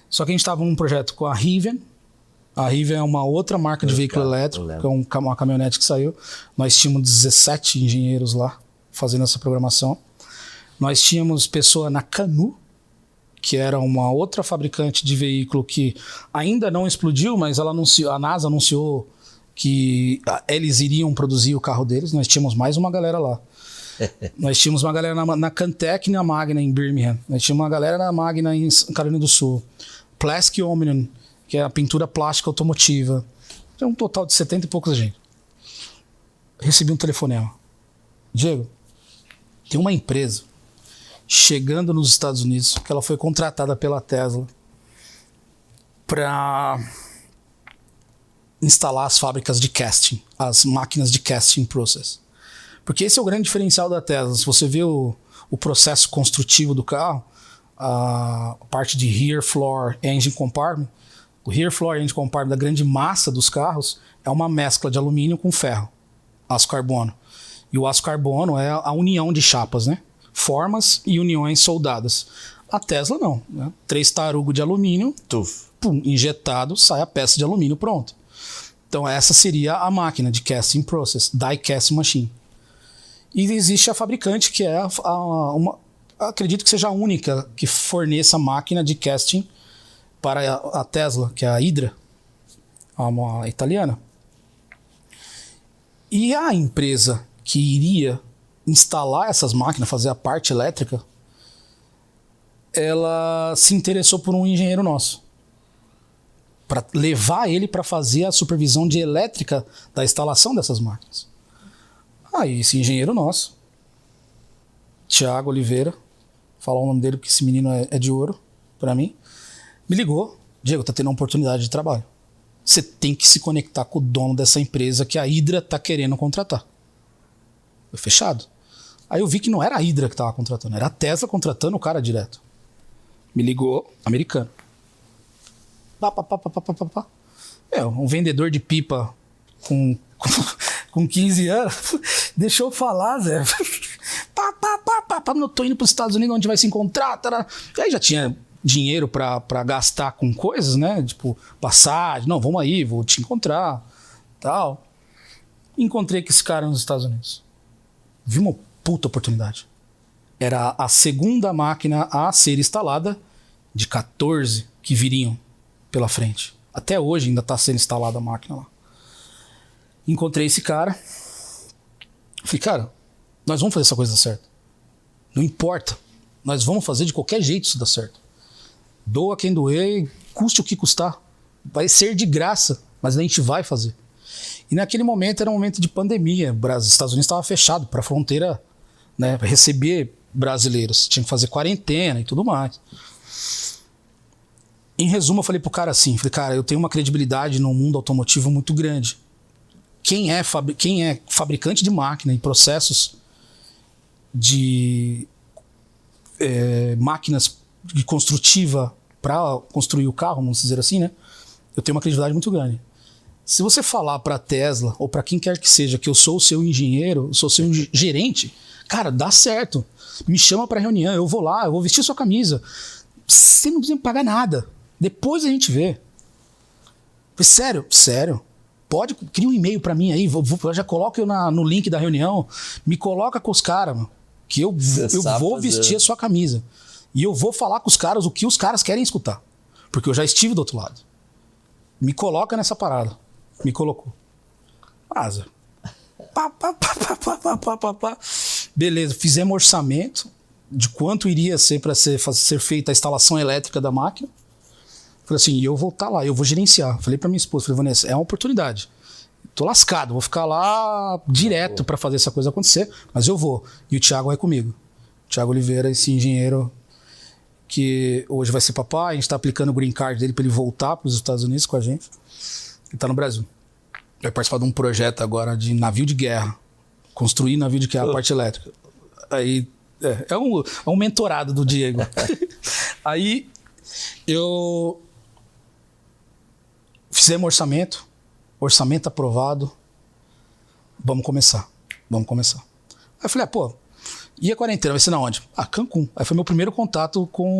S2: Só que a gente estava num projeto com a Rivian. A Rivian é uma outra marca de veículo elétrico, que é uma caminhonete que saiu. Nós tínhamos 17 engenheiros lá fazendo essa programação. Nós tínhamos pessoa na Canoo, que era uma outra fabricante de veículo que ainda não explodiu, mas a NASA anunciou que eles iriam produzir o carro deles. Nós tínhamos mais uma galera lá. Nós tínhamos uma galera na Cantec e na Magna em Birmingham. Nós tínhamos uma galera na Magna em Carolina do Sul. Plastic Omnium, que é a pintura plástica automotiva. É um total de 70 e poucos gente. Recebi um telefonema. Diego, tem uma empresa chegando nos Estados Unidos, que ela foi contratada pela Tesla para instalar as fábricas de casting, as máquinas de casting process. Porque esse é o grande diferencial da Tesla. Se você vê o processo construtivo do carro, a parte de rear floor engine compartment, o rear floor engine compartment da grande massa dos carros é uma mescla de alumínio com ferro, aço carbono. E o aço carbono é a união de chapas, né? formas e uniões soldadas. A Tesla não, né? 3 tarugos de alumínio, pum, injetado, sai a peça de alumínio pronto. Então essa seria a máquina de casting process, die cast machine. E existe a fabricante que é acredito que seja a única que forneça a máquina de casting para a Tesla, que é a Hydra, uma italiana. E a empresa que iria instalar essas máquinas, fazer a parte elétrica, ela se interessou por um engenheiro nosso, para levar ele para fazer a supervisão de elétrica da instalação dessas máquinas. Aí esse engenheiro nosso, Thiago Oliveira, falar o nome dele porque esse menino é de ouro para mim, me ligou: Diego, tá tendo uma oportunidade de trabalho. Você tem que se conectar com o dono dessa empresa que a Hydra tá querendo contratar. Foi fechado. Aí eu vi que não era a Hydra que tava contratando, era a Tesla contratando o cara direto. Me ligou, americano. Um vendedor de pipa com 15 anos deixou eu falar, Zé. Eu tô indo pros Estados Unidos, onde vai se encontrar. E aí já tinha dinheiro pra gastar com coisas, né? Tipo, passagem. Não, vamos aí, vou te encontrar. Tal. Encontrei com esse cara nos Estados Unidos. Vi uma puta oportunidade. Era a segunda máquina a ser instalada de 14 que viriam pela frente. Até hoje ainda está sendo instalada a máquina lá. Encontrei esse cara. Falei, cara, nós vamos fazer essa coisa dar certo. Não importa. Nós vamos fazer de qualquer jeito isso dar certo. Doa quem doer, custe o que custar. Vai ser de graça, mas a gente vai fazer. E naquele momento era um momento de pandemia. Os Estados Unidos estava fechado para a fronteira, né, para receber brasileiros. Tinha que fazer quarentena e tudo mais. Em resumo, eu falei pro cara assim, cara, eu tenho uma credibilidade no mundo automotivo muito grande. Quem é fabricante de máquina e processos de máquinas de construtiva para construir o carro, vamos dizer assim, né? Eu tenho uma credibilidade muito grande. Se você falar para a Tesla ou para quem quer que seja que eu sou o seu engenheiro, sou o seu gerente, cara, dá certo. Me chama para reunião, eu vou lá, eu vou vestir sua camisa. Você não precisa me pagar nada. Depois a gente vê. Falei, sério. Pode, cria um e-mail para mim aí, já coloca eu no link da reunião, me coloca com os caras, que eu vou vestir a sua camisa. E eu vou falar com os caras o que os caras querem escutar. Porque eu já estive do outro lado. Me coloca nessa parada. Me colocou. Asa. Beleza, fizemos orçamento de quanto iria ser para ser feita a instalação elétrica da máquina. Falei assim, eu vou estar lá, eu vou gerenciar. Falei para minha esposa, falei, Vanessa, é uma oportunidade. Tô lascado, vou ficar lá direto para fazer essa coisa acontecer, mas eu vou. E o Thiago vai comigo. Thiago Oliveira, esse engenheiro que hoje vai ser papai, a gente está aplicando o green card dele para ele voltar para os Estados Unidos com a gente. Ele está no Brasil. Vai participar de um projeto agora de navio de guerra. Construir navio de guerra, a parte elétrica. Aí, é um mentorado do Diego. Aí, fizemos orçamento aprovado, vamos começar. Aí eu falei, e a quarentena vai ser na onde? Cancún. Aí foi meu primeiro contato com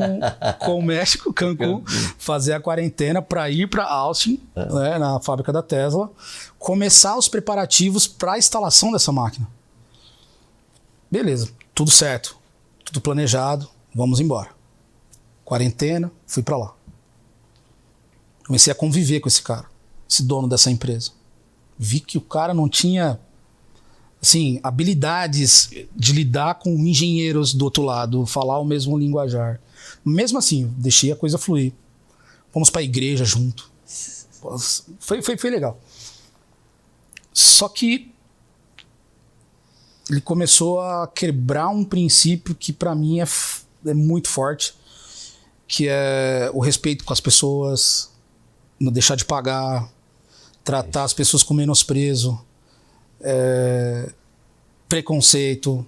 S2: o México, Cancún, fazer a quarentena para ir para Austin, né, na fábrica da Tesla, começar os preparativos para a instalação dessa máquina. Beleza, tudo certo, tudo planejado, vamos embora. Quarentena, fui para lá. Comecei a conviver com esse cara, esse dono dessa empresa. Vi que o cara não tinha, assim, habilidades de lidar com engenheiros do outro lado, falar o mesmo linguajar. Mesmo assim, deixei a coisa fluir. Fomos para a igreja junto. Foi legal. Só que ele começou a quebrar um princípio que para mim é muito forte, que é o respeito com as pessoas, não deixar de pagar, tratar as pessoas com menosprezo, preconceito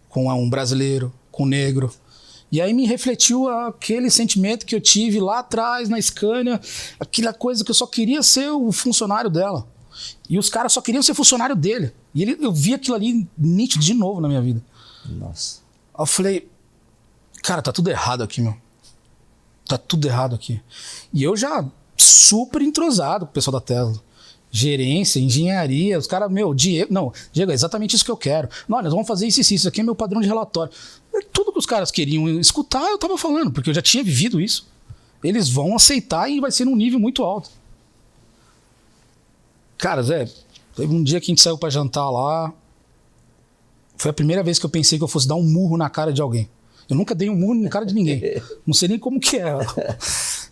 S2: com um brasileiro, com um negro. E aí me refletiu aquele sentimento que eu tive lá atrás na Scania, aquela coisa que eu só queria ser o funcionário dela. E os caras só queriam ser funcionário dele. E eu vi aquilo ali nítido de novo na minha vida.
S1: Nossa.
S2: Aí eu falei, cara, tá tudo errado aqui, meu. Tá tudo errado aqui. E eu já super entrosado com o pessoal da Tesla. Gerência, engenharia, os caras, Diego, é exatamente isso que eu quero. Não, nós vamos fazer isso aqui é meu padrão de relatório. Tudo que os caras queriam escutar, eu tava falando, porque eu já tinha vivido isso. Eles vão aceitar e vai ser num nível muito alto. Cara, Zé, teve um dia que a gente saiu pra jantar lá. Foi a primeira vez que eu pensei que eu fosse dar um murro na cara de alguém. Eu nunca dei um murro na cara de ninguém. Não sei nem como que é.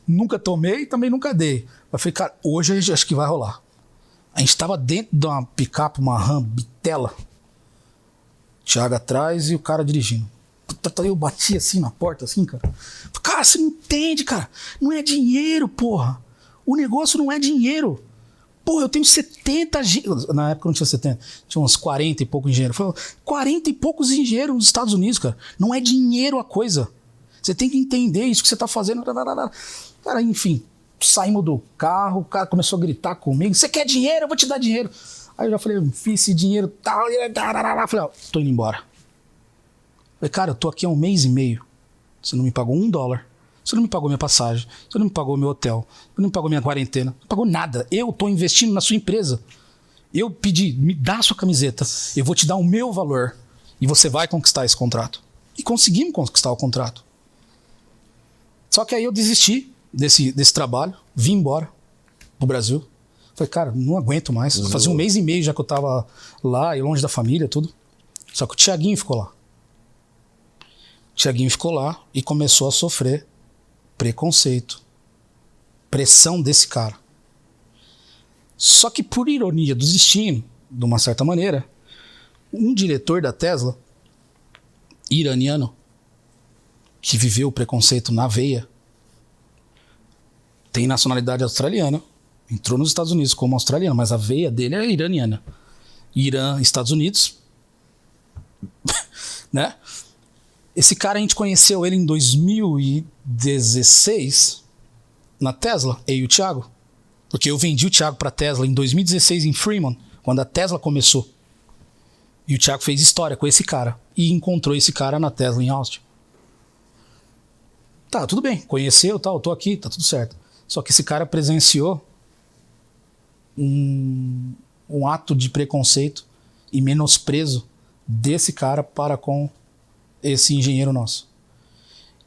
S2: Nunca tomei e também nunca dei. Mas falei, cara, hoje acho que vai rolar. A gente tava dentro de uma picape, uma Ram, bitela. Thiago atrás e o cara dirigindo. Eu bati assim na porta, assim, cara. Cara, você não entende, cara. Não é dinheiro, porra. O negócio não é dinheiro. Porra, eu tenho 70... Na época eu não tinha 70. Tinha uns 40 e poucos engenheiros. Foi 40 e poucos engenheiros nos Estados Unidos, cara. Não é dinheiro a coisa. Você tem que entender isso que você tá fazendo. Cara, enfim. Saímos do carro, o cara começou a gritar comigo. Você quer dinheiro? Eu vou te dar dinheiro. Aí eu já falei, fiz esse dinheiro tal. Falei, ó, tô indo embora. Falei, cara, eu tô aqui há 1 mês e meio. Você não me pagou $1. Você não me pagou minha passagem. Você não me pagou meu hotel. Você não me pagou minha quarentena. Não pagou nada. Eu tô investindo na sua empresa. Eu pedi, me dá a sua camiseta. Eu vou te dar o meu valor. E você vai conquistar esse contrato. E conseguimos conquistar o contrato. Só que aí eu desisti desse trabalho. Vim embora pro Brasil. Falei, cara, não aguento mais. Fazia 1 mês e meio já que eu tava lá e longe da família, tudo. Só que o Thiaguinho ficou lá. O Thiaguinho ficou lá e começou a sofrer preconceito, pressão desse cara. Só que por ironia do destino, de uma certa maneira, um diretor da Tesla, iraniano, que viveu o preconceito na veia, tem nacionalidade australiana, entrou nos Estados Unidos como australiano, mas a veia dele é iraniana. Irã, Estados Unidos, né? Esse cara a gente conheceu ele em 2016 na Tesla, eu e o Thiago. Porque eu vendi o Thiago pra Tesla em 2016 em Fremont, quando a Tesla começou. E o Thiago fez história com esse cara. E encontrou esse cara na Tesla em Austin. Tá, tudo bem. Conheceu, tal, eu tô aqui, tá tudo certo. Só que esse cara presenciou um ato de preconceito e menosprezo desse cara para com esse engenheiro nosso.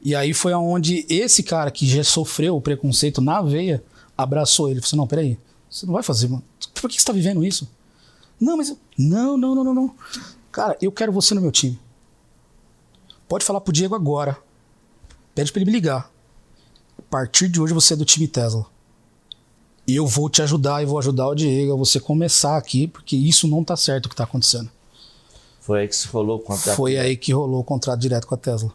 S2: E aí foi aonde esse cara que já sofreu o preconceito na veia abraçou ele. Falou assim, não, peraí, você não vai fazer, mano. Por que você tá vivendo isso? Não, mas... Não. Cara, eu quero você no meu time. Pode falar pro Diego agora. Pede pra ele me ligar. A partir de hoje você é do time Tesla. E eu vou te ajudar e vou ajudar o Diego a você começar aqui, porque isso não tá certo o que tá acontecendo.
S1: Foi aí que se rolou o contrato?
S2: Foi aí que rolou o contrato direto com a Tesla.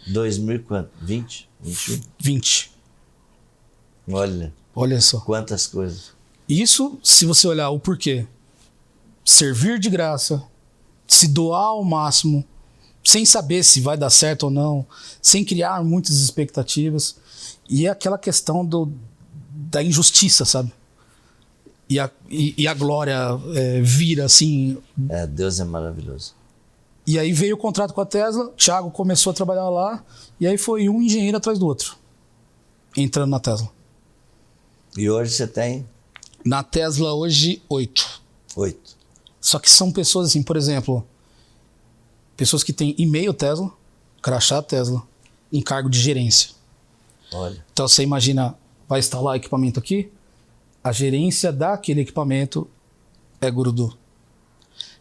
S1: 2000 e quanto? 20? 21?
S2: 20.
S1: Olha
S2: só.
S1: Quantas coisas.
S2: Isso, se você olhar o porquê. Servir de graça, se doar ao máximo, sem saber se vai dar certo ou não, sem criar muitas expectativas. E aquela questão da injustiça, sabe? E a glória vira assim...
S1: Deus é maravilhoso.
S2: E aí veio o contrato com a Tesla, o Thiago começou a trabalhar lá, e aí foi um engenheiro atrás do outro, entrando na Tesla.
S1: E hoje você tem?
S2: Na Tesla hoje, 8.
S1: 8.
S2: Só que são pessoas assim, por exemplo, pessoas que têm e-mail Tesla, crachá Tesla, em cargo de gerência.
S1: Olha.
S2: Então você imagina, vai instalar equipamento aqui, a gerência daquele equipamento é Gurudu.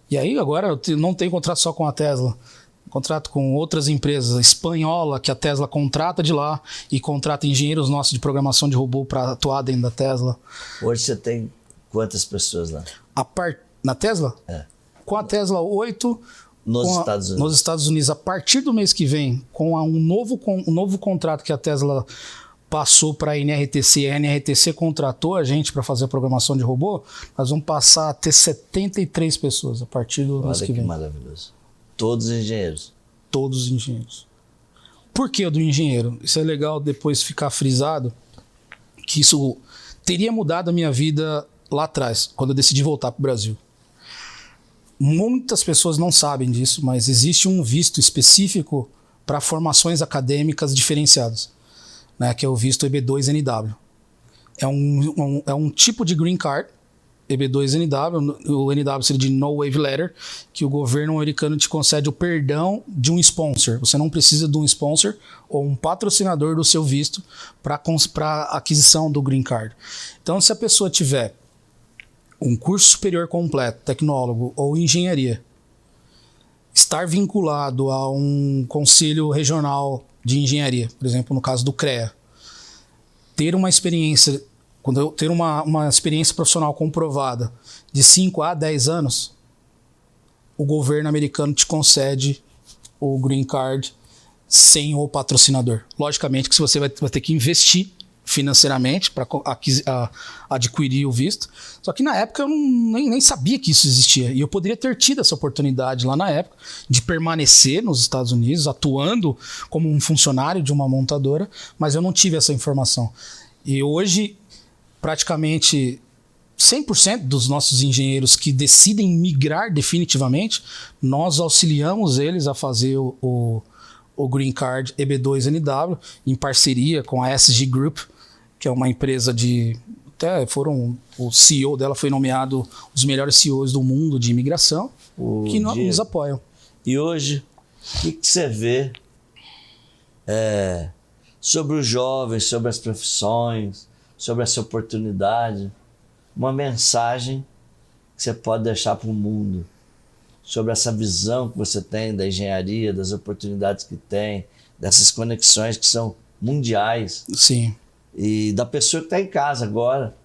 S2: E aí agora eu não tenho contrato só com a Tesla, contrato com outras empresas espanholas que a Tesla contrata de lá e contrata engenheiros nossos de programação de robô para atuar dentro da Tesla.
S1: Hoje você tem quantas pessoas lá?
S2: Na Tesla? Com a Tesla 8...
S1: Estados Unidos.
S2: Nos Estados Unidos. A partir do mês que vem, com um novo contrato que a Tesla passou para a NRTC, a NRTC contratou a gente para fazer a programação de robô, nós vamos passar a ter 73 pessoas a partir do mês que vem.
S1: Olha que maravilhoso. Todos engenheiros?
S2: Todos os engenheiros. Por que o do engenheiro? Isso é legal depois ficar frisado, que isso teria mudado a minha vida lá atrás, quando eu decidi voltar para o Brasil. Muitas pessoas não sabem disso, mas existe um visto específico para formações acadêmicas diferenciadas, né, que é o visto EB2NW. É um tipo de green card, EB2NW, o NW seria de No Wave Letter, que o governo americano te concede o perdão de um sponsor. Você não precisa de um sponsor ou um patrocinador do seu visto para aquisição do green card. Então, se a pessoa tiver um curso superior completo, tecnólogo ou engenharia, estar vinculado a um conselho regional de engenharia, por exemplo, no caso do CREA, ter uma experiência, quando eu ter uma experiência profissional comprovada de 5 a 10 anos, o governo americano te concede o green card sem o patrocinador. Logicamente que você vai ter que investir financeiramente para adquirir o visto. Só que na época eu nem sabia que isso existia. E eu poderia ter tido essa oportunidade lá na época de permanecer nos Estados Unidos, atuando como um funcionário de uma montadora, mas eu não tive essa informação. E hoje, praticamente 100% dos nossos engenheiros que decidem migrar definitivamente, nós auxiliamos eles a fazer o Green Card EB2NW em parceria com a SG Group, que é uma empresa o CEO dela foi nomeado um dos melhores CEOs do mundo de imigração, que nos apoiam.
S1: E hoje, o que você vê sobre os jovens, sobre as profissões, sobre essa oportunidade, uma mensagem que você pode deixar para o mundo sobre essa visão que você tem da engenharia, das oportunidades que tem, dessas conexões que são mundiais.
S2: Sim.
S1: E da pessoa que está em casa agora,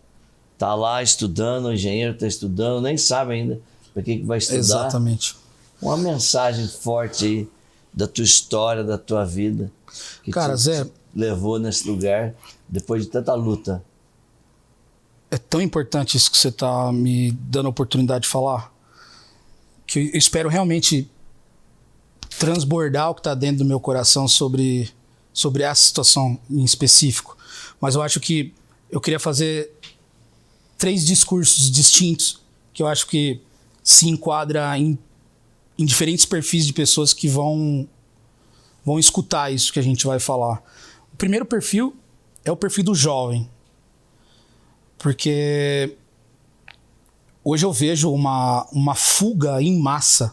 S1: está lá estudando, o engenheiro está estudando, nem sabe ainda para que vai estudar.
S2: Exatamente.
S1: Uma mensagem forte aí da tua história, da tua vida, que
S2: Zé,
S1: levou nesse lugar depois de tanta luta.
S2: É tão importante isso que você está me dando a oportunidade de falar, que eu espero realmente transbordar o que está dentro do meu coração sobre essa situação em específico. Mas eu acho que eu queria fazer 3 discursos distintos que eu acho que se enquadra em diferentes perfis de pessoas que vão escutar isso que a gente vai falar. O primeiro perfil é o perfil do jovem. Porque hoje eu vejo uma fuga em massa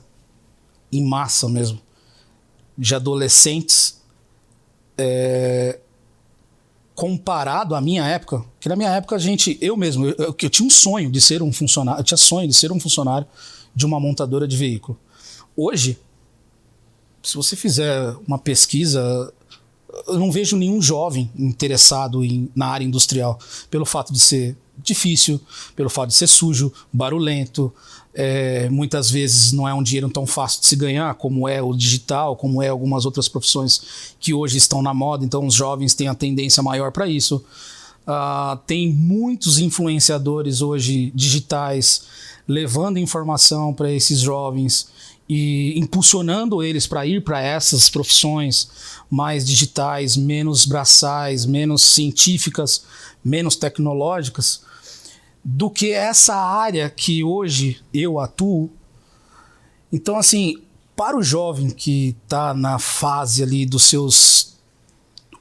S2: mesmo, de adolescentes, comparado à minha época, que na minha época eu tinha um sonho de ser um funcionário, de uma montadora de veículo. Hoje, se você fizer uma pesquisa, eu não vejo nenhum jovem interessado na área industrial, pelo fato de ser difícil, pelo fato de ser sujo, barulhento, muitas vezes não é um dinheiro tão fácil de se ganhar, como é o digital, como é algumas outras profissões que hoje estão na moda, então os jovens têm a tendência maior para isso. Tem muitos influenciadores hoje digitais levando informação para esses jovens e impulsionando eles para ir para essas profissões mais digitais, menos braçais, menos científicas, menos tecnológicas, do que essa área que hoje eu atuo. Então, assim, para o jovem que está na fase ali dos seus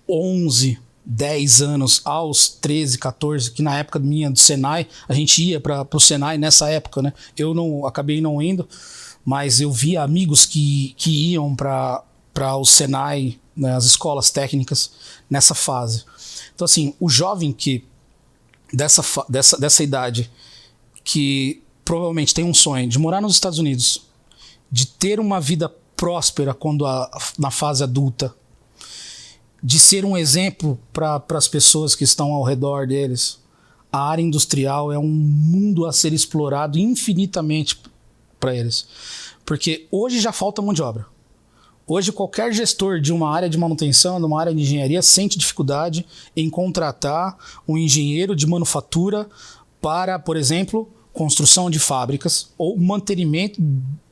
S2: 11, 10 anos aos 13, 14, que na época minha do Senai, a gente ia para o Senai nessa época, né? Eu acabei não indo, mas eu via amigos que iam para o Senai, né, as escolas técnicas, nessa fase. Então, assim, o jovem que dessa idade, que provavelmente tem um sonho de morar nos Estados Unidos, de ter uma vida próspera na fase adulta, de ser um exemplo para as pessoas que estão ao redor deles, a área industrial é um mundo a ser explorado infinitamente para eles. Porque hoje já falta mão de obra. Hoje qualquer gestor de uma área de manutenção, de uma área de engenharia, sente dificuldade em contratar um engenheiro de manufatura para, por exemplo, construção de fábricas ou mantenimento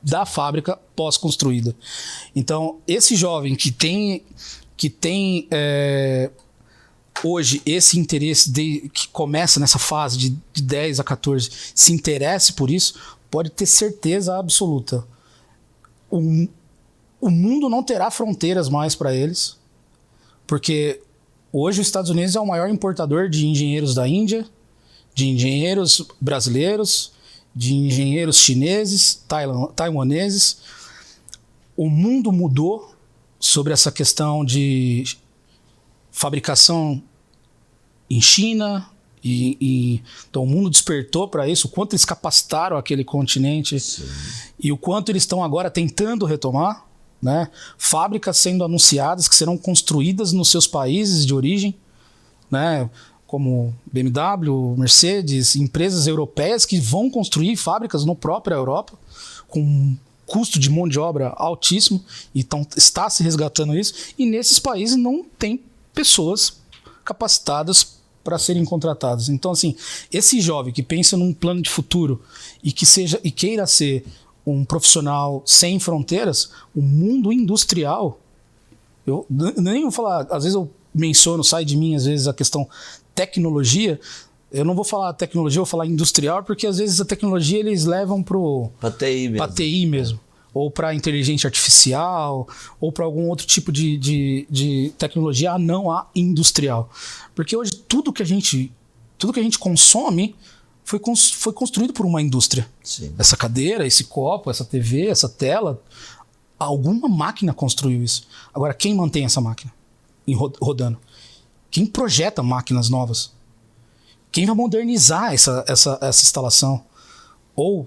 S2: da fábrica pós-construída. Então, esse jovem que tem hoje esse interesse que começa nessa fase de 10 a 14, se interesse por isso, pode ter certeza absoluta. O mundo não terá fronteiras mais para eles, porque hoje os Estados Unidos é o maior importador de engenheiros da Índia, de engenheiros brasileiros, de engenheiros chineses, taiwaneses. O mundo mudou sobre essa questão de fabricação em China, então o mundo despertou para isso, o quanto eles capacitaram aquele continente. Sim. E o quanto eles estão agora tentando retomar, né? Fábricas sendo anunciadas que serão construídas nos seus países de origem, né? Como BMW, Mercedes, empresas europeias que vão construir fábricas na própria Europa com custo de mão de obra altíssimo, então está se resgatando isso, e nesses países não tem pessoas capacitadas para serem contratadas. Então, assim, esse jovem que pensa num plano de futuro e queira ser um profissional sem fronteiras, o mundo industrial, eu nem vou falar, às vezes eu menciono, sai de mim às vezes a questão tecnologia, eu não vou falar tecnologia, eu vou falar industrial, porque às vezes a tecnologia eles levam para TI mesmo. Ou para inteligência artificial, ou para algum outro tipo de tecnologia, não a industrial. Porque hoje tudo que a gente consome foi construído por uma indústria. Sim. Essa cadeira, esse copo, essa TV, essa tela, alguma máquina construiu isso. Agora, quem mantém essa máquina rodando? Quem projeta máquinas novas? Quem vai modernizar essa instalação? Ou,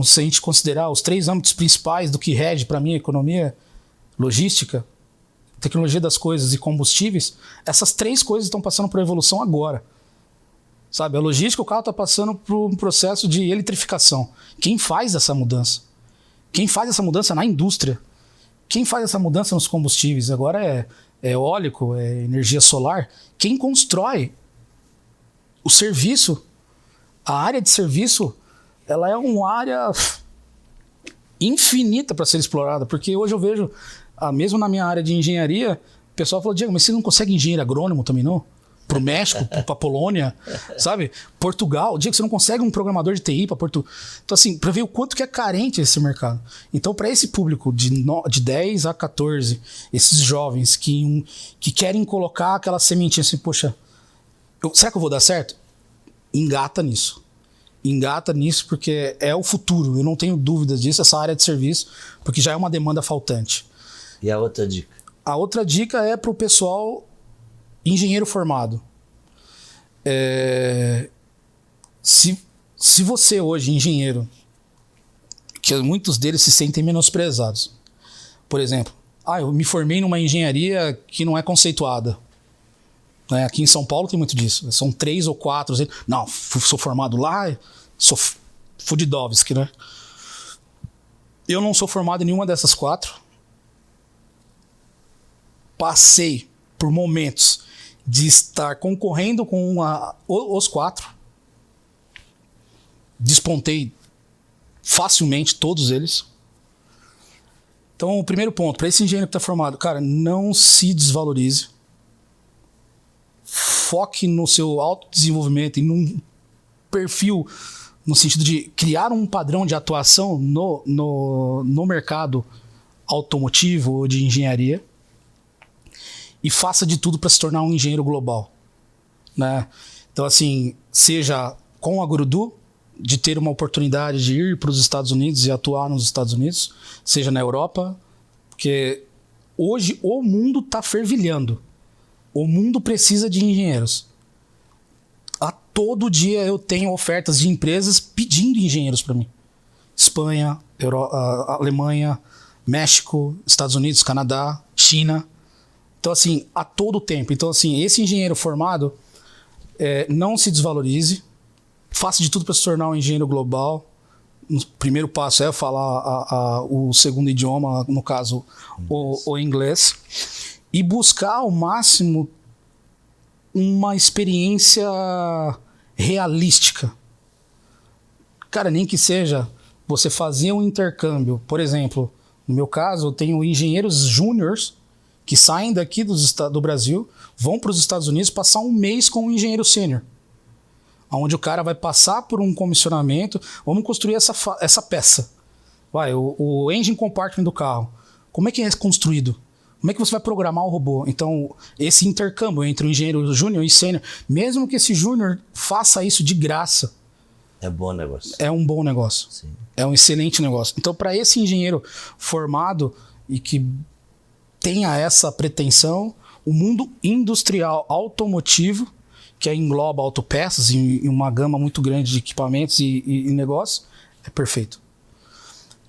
S2: se a gente considerar os 3 âmbitos principais do que rege para mim a economia, logística, tecnologia das coisas e combustíveis, essas 3 coisas estão passando por evolução agora. Sabe, a logística, o carro está passando por um processo de eletrificação. Quem faz essa mudança? Quem faz essa mudança na indústria? Quem faz essa mudança nos combustíveis? Agora é eólico, é energia solar. Quem constrói o serviço, a área de serviço, ela é uma área infinita para ser explorada, porque hoje eu vejo, mesmo na minha área de engenharia, o pessoal fala, Diego, mas você não consegue engenheiro agrônomo também não? Pro México, pra Polônia, sabe? Portugal, Diego, você não consegue um programador de TI para Portugal. Então assim, para ver o quanto que é carente esse mercado. Então para esse público de 10 a 14, esses jovens que querem colocar aquela sementinha assim, poxa, será que eu vou dar certo? Engata nisso. Engata nisso porque é o futuro, eu não tenho dúvidas disso, essa área de serviço, porque já é uma demanda faltante.
S1: E a outra dica?
S2: A outra dica é para o pessoal engenheiro formado. Se você hoje, engenheiro, que muitos deles se sentem menosprezados. Por exemplo, eu me formei numa engenharia que não é conceituada. Aqui em São Paulo tem muito disso. São 3 ou 4. Não, sou formado lá, sou Fudidovski, né? Eu não sou formado em nenhuma dessas 4. Passei por momentos de estar concorrendo com os 4. Despontei facilmente todos eles. Então, o primeiro ponto, para esse engenheiro que está formado, cara, não se desvalorize. Foque no seu autodesenvolvimento e num perfil, no sentido de criar um padrão de atuação no mercado automotivo ou de engenharia. E faça de tudo para se tornar um engenheiro global, né? Então, assim, seja com a Gurudu, de ter uma oportunidade de ir para os Estados Unidos e atuar nos Estados Unidos, seja na Europa, porque hoje o mundo está fervilhando. O mundo precisa de engenheiros. A todo dia eu tenho ofertas de empresas pedindo engenheiros para mim. Espanha, Alemanha, México, Estados Unidos, Canadá, China. Então, assim, a todo tempo. Então, assim, esse engenheiro formado, não se desvalorize, faça de tudo para se tornar um engenheiro global. O primeiro passo é falar o segundo idioma, no caso, o inglês, e buscar ao máximo uma experiência realística. Cara, nem que seja você fazer um intercâmbio. Por exemplo, no meu caso, eu tenho engenheiros júniors que saem daqui do Brasil, vão para os Estados Unidos passar um mês com um engenheiro sênior. onde o cara vai passar por um comissionamento, vamos construir essa peça. O engine compartment do carro, como é que é construído? Como é que você vai programar o robô? Então, esse intercâmbio entre o engenheiro júnior e sênior, mesmo que esse júnior faça isso de graça,
S1: é bom negócio.
S2: É um bom negócio.
S1: Sim.
S2: É um excelente negócio. Então, para esse engenheiro formado e que tenha essa pretensão, o mundo industrial automotivo, que engloba autopeças e uma gama muito grande de equipamentos e negócios, é perfeito.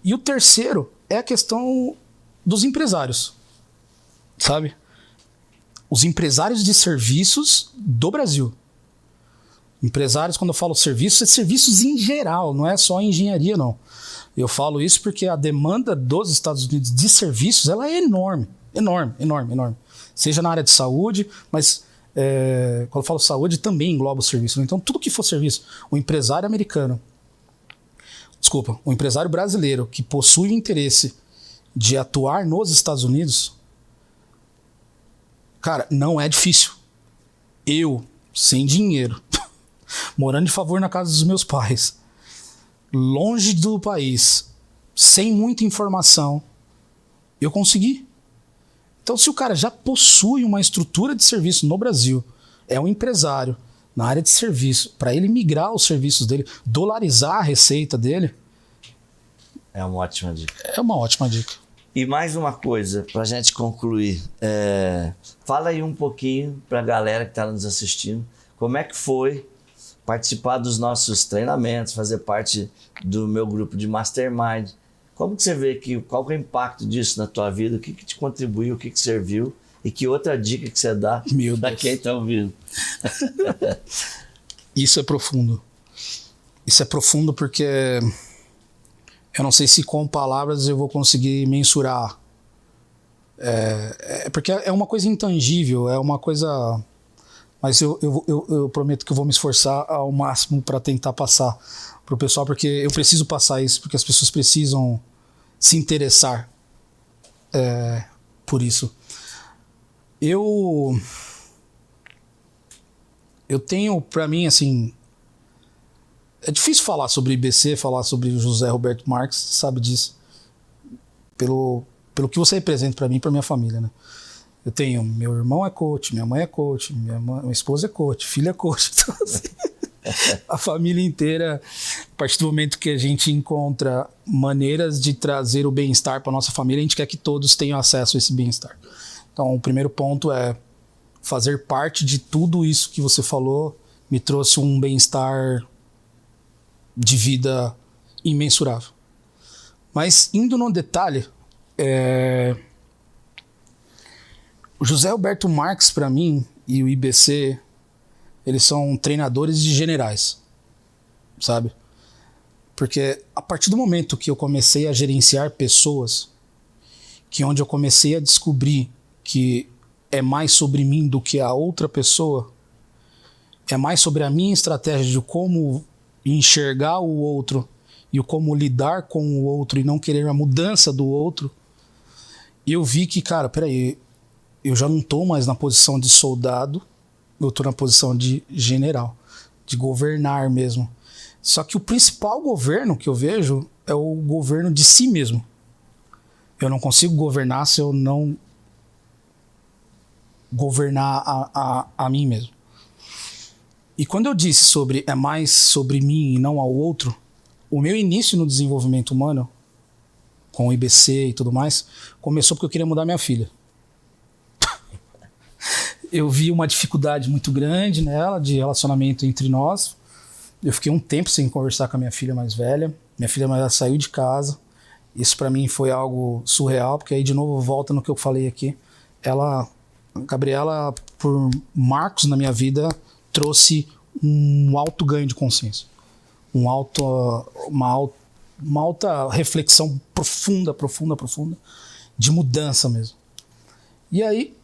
S2: E o terceiro é a questão dos empresários. Sabe? Os empresários de serviços do Brasil. Empresários, quando eu falo serviços, é serviços em geral, não é só engenharia, não. Eu falo isso porque a demanda dos Estados Unidos de serviços, ela é enorme. Enorme, enorme, enorme. Seja na área de saúde, mas quando eu falo saúde, também engloba o serviço. Então, tudo que for serviço, o empresário americano, o empresário brasileiro que possui o interesse de atuar nos Estados Unidos, cara, não é difícil. Eu, sem dinheiro, morando de favor na casa dos meus pais, longe do país, sem muita informação, eu consegui. Então, se o cara já possui uma estrutura de serviço no Brasil, é um empresário na área de serviço, para ele migrar os serviços dele, dolarizar a receita dele,
S1: é uma ótima dica.
S2: É uma ótima dica.
S1: E mais uma coisa, para a gente concluir. Fala aí um pouquinho para a galera que está nos assistindo, como é que foi participar dos nossos treinamentos, fazer parte do meu grupo de Mastermind. Como que você vê qual que é o impacto disso na tua vida? O que te contribuiu, o que serviu? E que outra dica que você dá para quem está ouvindo?
S2: Isso é profundo. Isso é profundo porque eu não sei se com palavras eu vou conseguir mensurar. Porque é uma coisa intangível, é uma coisa... Mas eu prometo que eu vou me esforçar ao máximo para tentar passar para o pessoal, porque eu preciso passar isso, porque as pessoas precisam se interessar por isso. Eu tenho, para mim, assim... É difícil falar sobre IBC, falar sobre o José Roberto Marques, sabe disso. Pelo que você representa para mim e para minha família, né? Eu tenho... Meu irmão é coach, minha mãe é coach, minha esposa é coach, filha é coach. Então, assim, a família inteira, a partir do momento que a gente encontra maneiras de trazer o bem-estar para nossa família, a gente quer que todos tenham acesso a esse bem-estar. Então, o primeiro ponto é fazer parte de tudo isso que você falou, me trouxe um bem-estar de vida imensurável. Mas, indo no detalhe, o José Roberto Marques, para mim, e o IBC, eles são treinadores de generais, sabe? Porque a partir do momento que eu comecei a gerenciar pessoas, onde eu comecei a descobrir que é mais sobre mim do que a outra pessoa, é mais sobre a minha estratégia de como enxergar o outro e o como lidar com o outro e não querer a mudança do outro, e eu vi que, cara, peraí, eu já não estou mais na posição de soldado, eu estou na posição de general, de governar mesmo. Só que o principal governo que eu vejo é o governo de si mesmo. Eu não consigo governar se eu não governar a mim mesmo. E quando eu disse sobre é mais sobre mim e não ao outro, o meu início no desenvolvimento humano, com o IBC e tudo mais, começou porque eu queria mudar minha filha. Eu vi uma dificuldade muito grande nela, de relacionamento entre nós. Eu fiquei um tempo sem conversar com a minha filha mais velha. Minha filha mais velha saiu de casa. Isso para mim foi algo surreal, porque aí de novo volta no que eu falei aqui. A Gabriela, por marcos na minha vida, trouxe um alto ganho de consciência. Uma alta reflexão profunda, de mudança mesmo. E aí,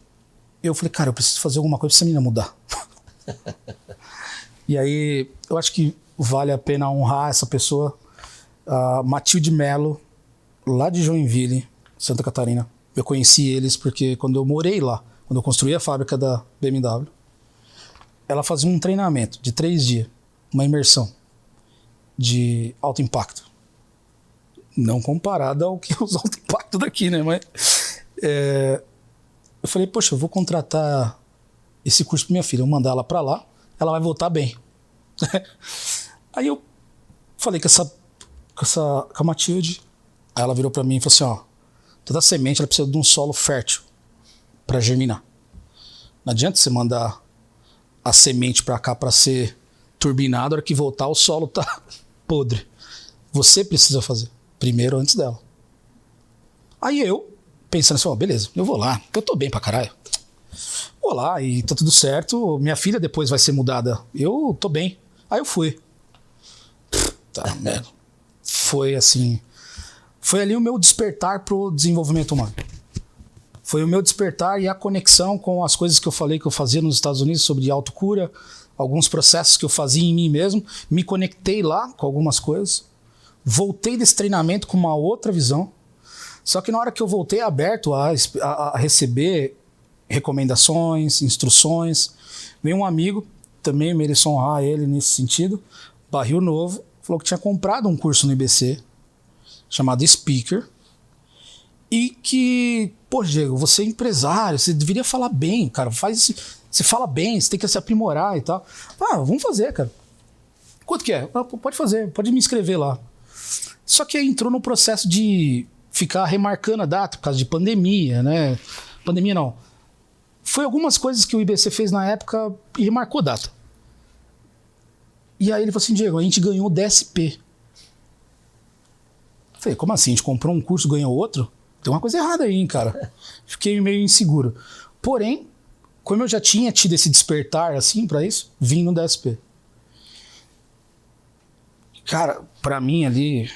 S2: eu falei, cara, eu preciso fazer alguma coisa pra essa menina mudar. E aí, eu acho que vale a pena honrar essa pessoa, Matilde Mello, lá de Joinville, Santa Catarina. Eu conheci eles porque quando eu morei lá, quando eu construí a fábrica da BMW, ela fazia um treinamento de 3 dias, uma imersão de alto impacto. Não comparada ao que é os alto impacto daqui, né? Mas eu falei, poxa, eu vou contratar esse curso para minha filha, eu vou mandar ela para lá, ela vai voltar bem. Aí eu falei com a Matilde, aí ela virou para mim e falou assim, ó, toda semente ela precisa de um solo fértil para germinar. Não adianta você mandar a semente para cá para ser turbinado, a hora que voltar o solo tá podre. Você precisa fazer primeiro antes dela. Aí eu, pensando assim, ó, beleza, eu vou lá, eu tô bem pra caralho. Vou lá e tá tudo certo, minha filha depois vai ser mudada. Eu tô bem. Aí eu fui. Tá, merda. Foi assim, foi ali o meu despertar pro desenvolvimento humano. Foi o meu despertar e a conexão com as coisas que eu falei que eu fazia nos Estados Unidos sobre autocura, alguns processos que eu fazia em mim mesmo, me conectei lá com algumas coisas, voltei desse treinamento com uma outra visão, só que na hora que eu voltei aberto a receber recomendações, instruções, veio um amigo, também mereço honrar ele nesse sentido, Barril Novo, falou que tinha comprado um curso no IBC, chamado Speaker, e que, pô, Diego, você é empresário, você deveria falar bem, cara, você fala bem, você tem que se aprimorar e tal. Ah, vamos fazer, cara. Quanto que é? Ah, pode fazer, pode me inscrever lá. Só que aí entrou no processo de ficar remarcando a data por causa de pandemia, né? Pandemia não. Foi algumas coisas que o IBC fez na época e remarcou data. E aí ele falou assim, Diego, a gente ganhou DSP. Eu falei, como assim? A gente comprou um curso e ganhou outro? Tem uma coisa errada aí, hein, cara. Fiquei meio inseguro. Porém, como eu já tinha tido esse despertar assim pra isso, vim no DSP. Cara, pra mim ali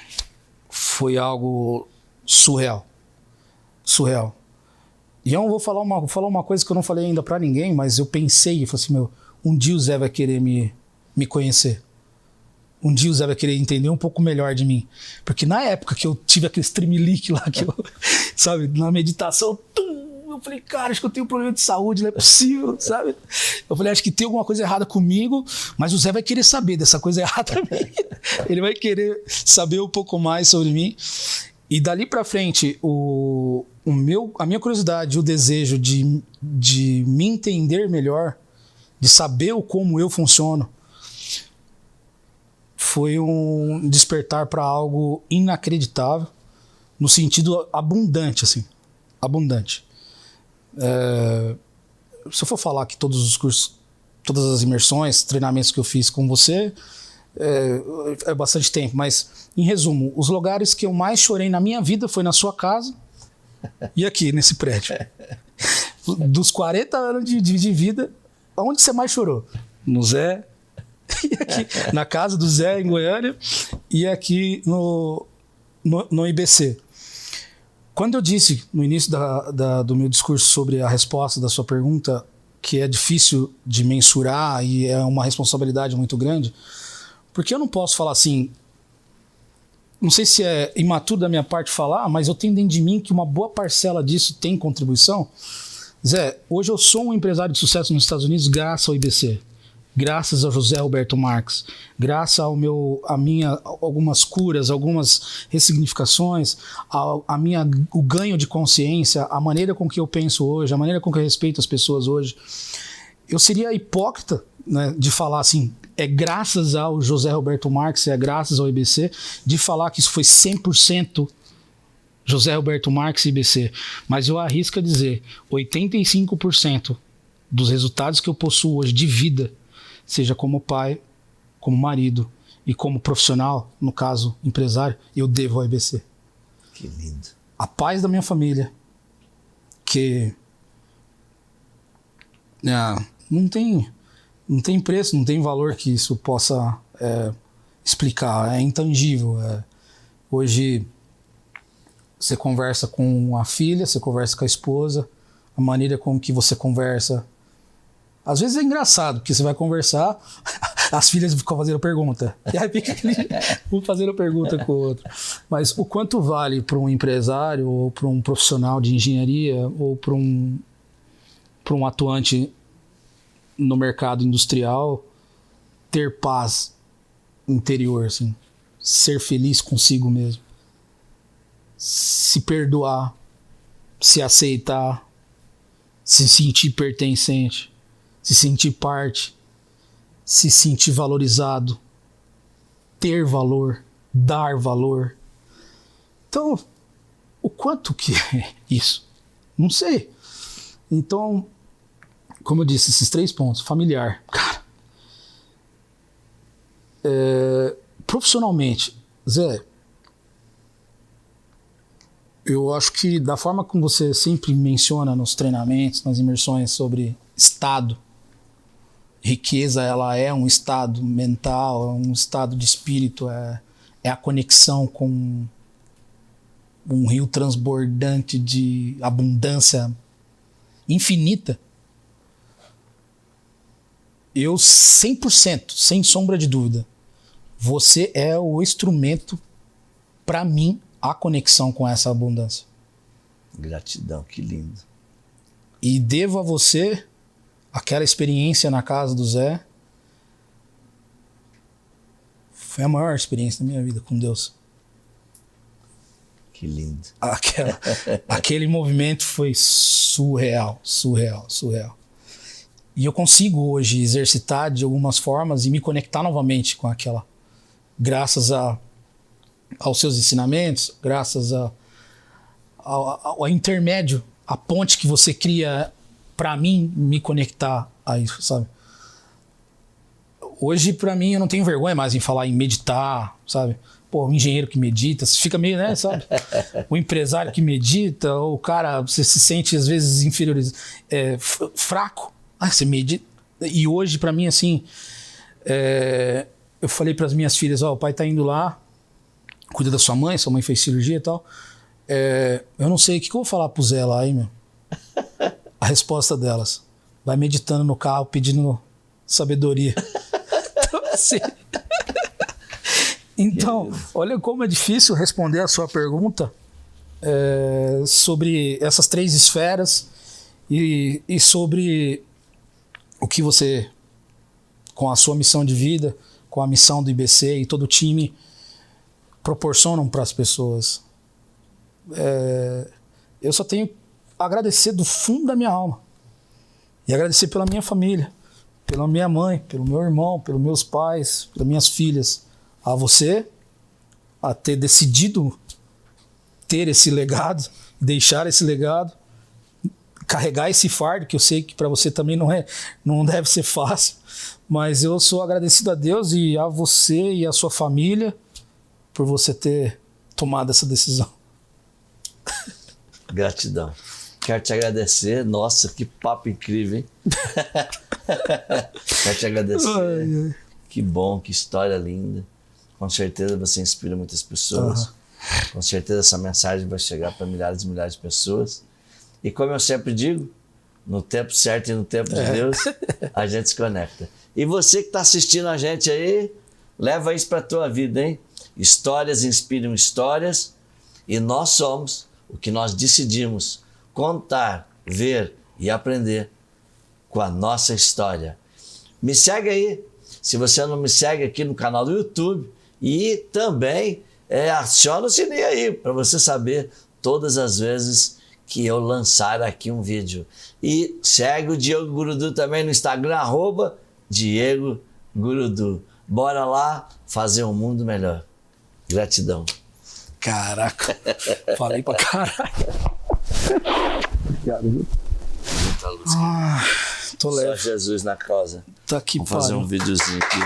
S2: foi algo surreal. Surreal. E eu vou falar uma coisa que eu não falei ainda pra ninguém, mas eu pensei e falei assim, meu, um dia o Zé vai querer me conhecer. Um dia o Zé vai querer entender um pouco melhor de mim. Porque na época que eu tive aquele tremelique lá, que eu, sabe, na meditação, eu falei, cara, acho que eu tenho um problema de saúde, não é possível, sabe? Eu falei, acho que tem alguma coisa errada comigo, mas o Zé vai querer saber dessa coisa errada também. Ele vai querer saber um pouco mais sobre mim. E dali pra frente, a minha curiosidade, o desejo de me entender melhor, de saber como eu funciono, foi um despertar para algo inacreditável, no sentido abundante, assim, abundante. Se eu for falar que todos os cursos, todas as imersões, treinamentos que eu fiz com você, é bastante tempo, mas em resumo, os lugares que eu mais chorei na minha vida foi na sua casa e aqui nesse prédio. Dos 40 anos de vida, aonde você mais chorou? No Zé, e aqui na casa do Zé em Goiânia e aqui no IBC. Quando eu disse no início do meu discurso sobre a resposta da sua pergunta que é difícil de mensurar e é uma responsabilidade muito grande, porque eu não posso falar assim, não sei se é imaturo da minha parte falar, mas eu tenho dentro de mim que uma boa parcela disso tem contribuição. Zé, hoje eu sou um empresário de sucesso nos Estados Unidos graças ao IBC. Graças ao José Roberto Marques, graças algumas curas, algumas ressignificações, o ganho de consciência, a maneira com que eu penso hoje, a maneira com que eu respeito as pessoas hoje. Eu seria hipócrita, né, de falar assim, é graças ao José Roberto Marques, é graças ao IBC, de falar que isso foi 100% José Roberto Marques e IBC. Mas eu arrisco a dizer, 85% dos resultados que eu possuo hoje de vida, seja como pai, como marido e como profissional, no caso empresário, eu devo ao IBC.
S1: Que lindo.
S2: A paz da minha família, que não tem preço, não tem valor que isso possa explicar, é intangível. Hoje você conversa com a filha, você conversa com a esposa, a maneira com que você conversa. Às vezes é engraçado, porque você vai conversar, as filhas ficam fazendo pergunta. E aí fica um fazendo pergunta com o outro. Mas o quanto vale para um empresário, ou para um profissional de engenharia, ou para um atuante no mercado industrial, ter paz interior, assim. Ser feliz consigo mesmo. Se perdoar, se aceitar, se sentir pertencente, se sentir parte, se sentir valorizado, ter valor, dar valor. Então, o quanto que é isso? Não sei. Então, como eu disse, esses 3 pontos. Familiar, cara. Profissionalmente, Zé, eu acho que da forma como você sempre menciona nos treinamentos, nas imersões sobre estado, riqueza, ela é um estado mental, é um estado de espírito, é a conexão com um rio transbordante de abundância infinita. Eu 100%, sem sombra de dúvida, você é o instrumento, para mim, a conexão com essa abundância.
S1: Gratidão, que lindo.
S2: E devo a você aquela experiência na casa do Zé. Foi a maior experiência da minha vida com Deus.
S1: Que lindo.
S2: Aquele movimento foi surreal. E eu consigo hoje exercitar de algumas formas e me conectar novamente com aquela. Graças aos seus ensinamentos, graças ao intermédio, a ponte que você cria para mim me conectar a isso, sabe? Hoje, para mim, eu não tenho vergonha mais em falar em meditar, sabe? Pô, o engenheiro que medita, você fica meio, né, sabe? O empresário que medita, o cara, você se sente às vezes inferiorizado, fraco. Você medita. E hoje, para mim, assim, eu falei para as minhas filhas, o pai tá indo lá, cuida da sua mãe fez cirurgia e tal. Eu não sei, o que eu vou falar pro Zé lá, hein, meu? A resposta delas: vai meditando no carro, pedindo sabedoria. Então, olha como é difícil responder a sua pergunta sobre essas 3 esferas e sobre o que você, com a sua missão de vida, com a missão do IBC e todo o time, proporcionam para as pessoas. Eu só tenho a agradecer do fundo da minha alma. E agradecer pela minha família, pela minha mãe, pelo meu irmão, pelos meus pais, pelas minhas filhas. A você, a ter decidido ter esse legado, deixar esse legado, carregar esse fardo, que eu sei que para você também não deve ser fácil, mas eu sou agradecido a Deus e a você e a sua família por você ter tomado essa decisão.
S1: Gratidão. Quero te agradecer. Nossa, que papo incrível, hein? Quero te agradecer. Que bom, que história linda. Com certeza você inspira muitas pessoas. Com certeza essa mensagem vai chegar para milhares e milhares de pessoas. E como eu sempre digo, no tempo certo e no tempo de Deus, a gente se conecta. E você que está assistindo a gente aí, leva isso para a tua vida, hein? Histórias inspiram histórias e nós somos o que nós decidimos contar, ver e aprender com a nossa história. Me segue aí, se você não me segue aqui no canal do YouTube, e também aciona o sininho aí para você saber todas as vezes que eu lançar aqui um vídeo. E segue o Diego Gurudu também no Instagram, @Diego Gurudu. Bora lá fazer um mundo melhor. Gratidão.
S2: Caraca, falei pra caralho. Obrigado, viu?
S1: Muita luz.
S2: Tô leve.
S1: Só Jesus na causa.
S2: Tá aqui,
S1: vamos fazer um videozinho aqui.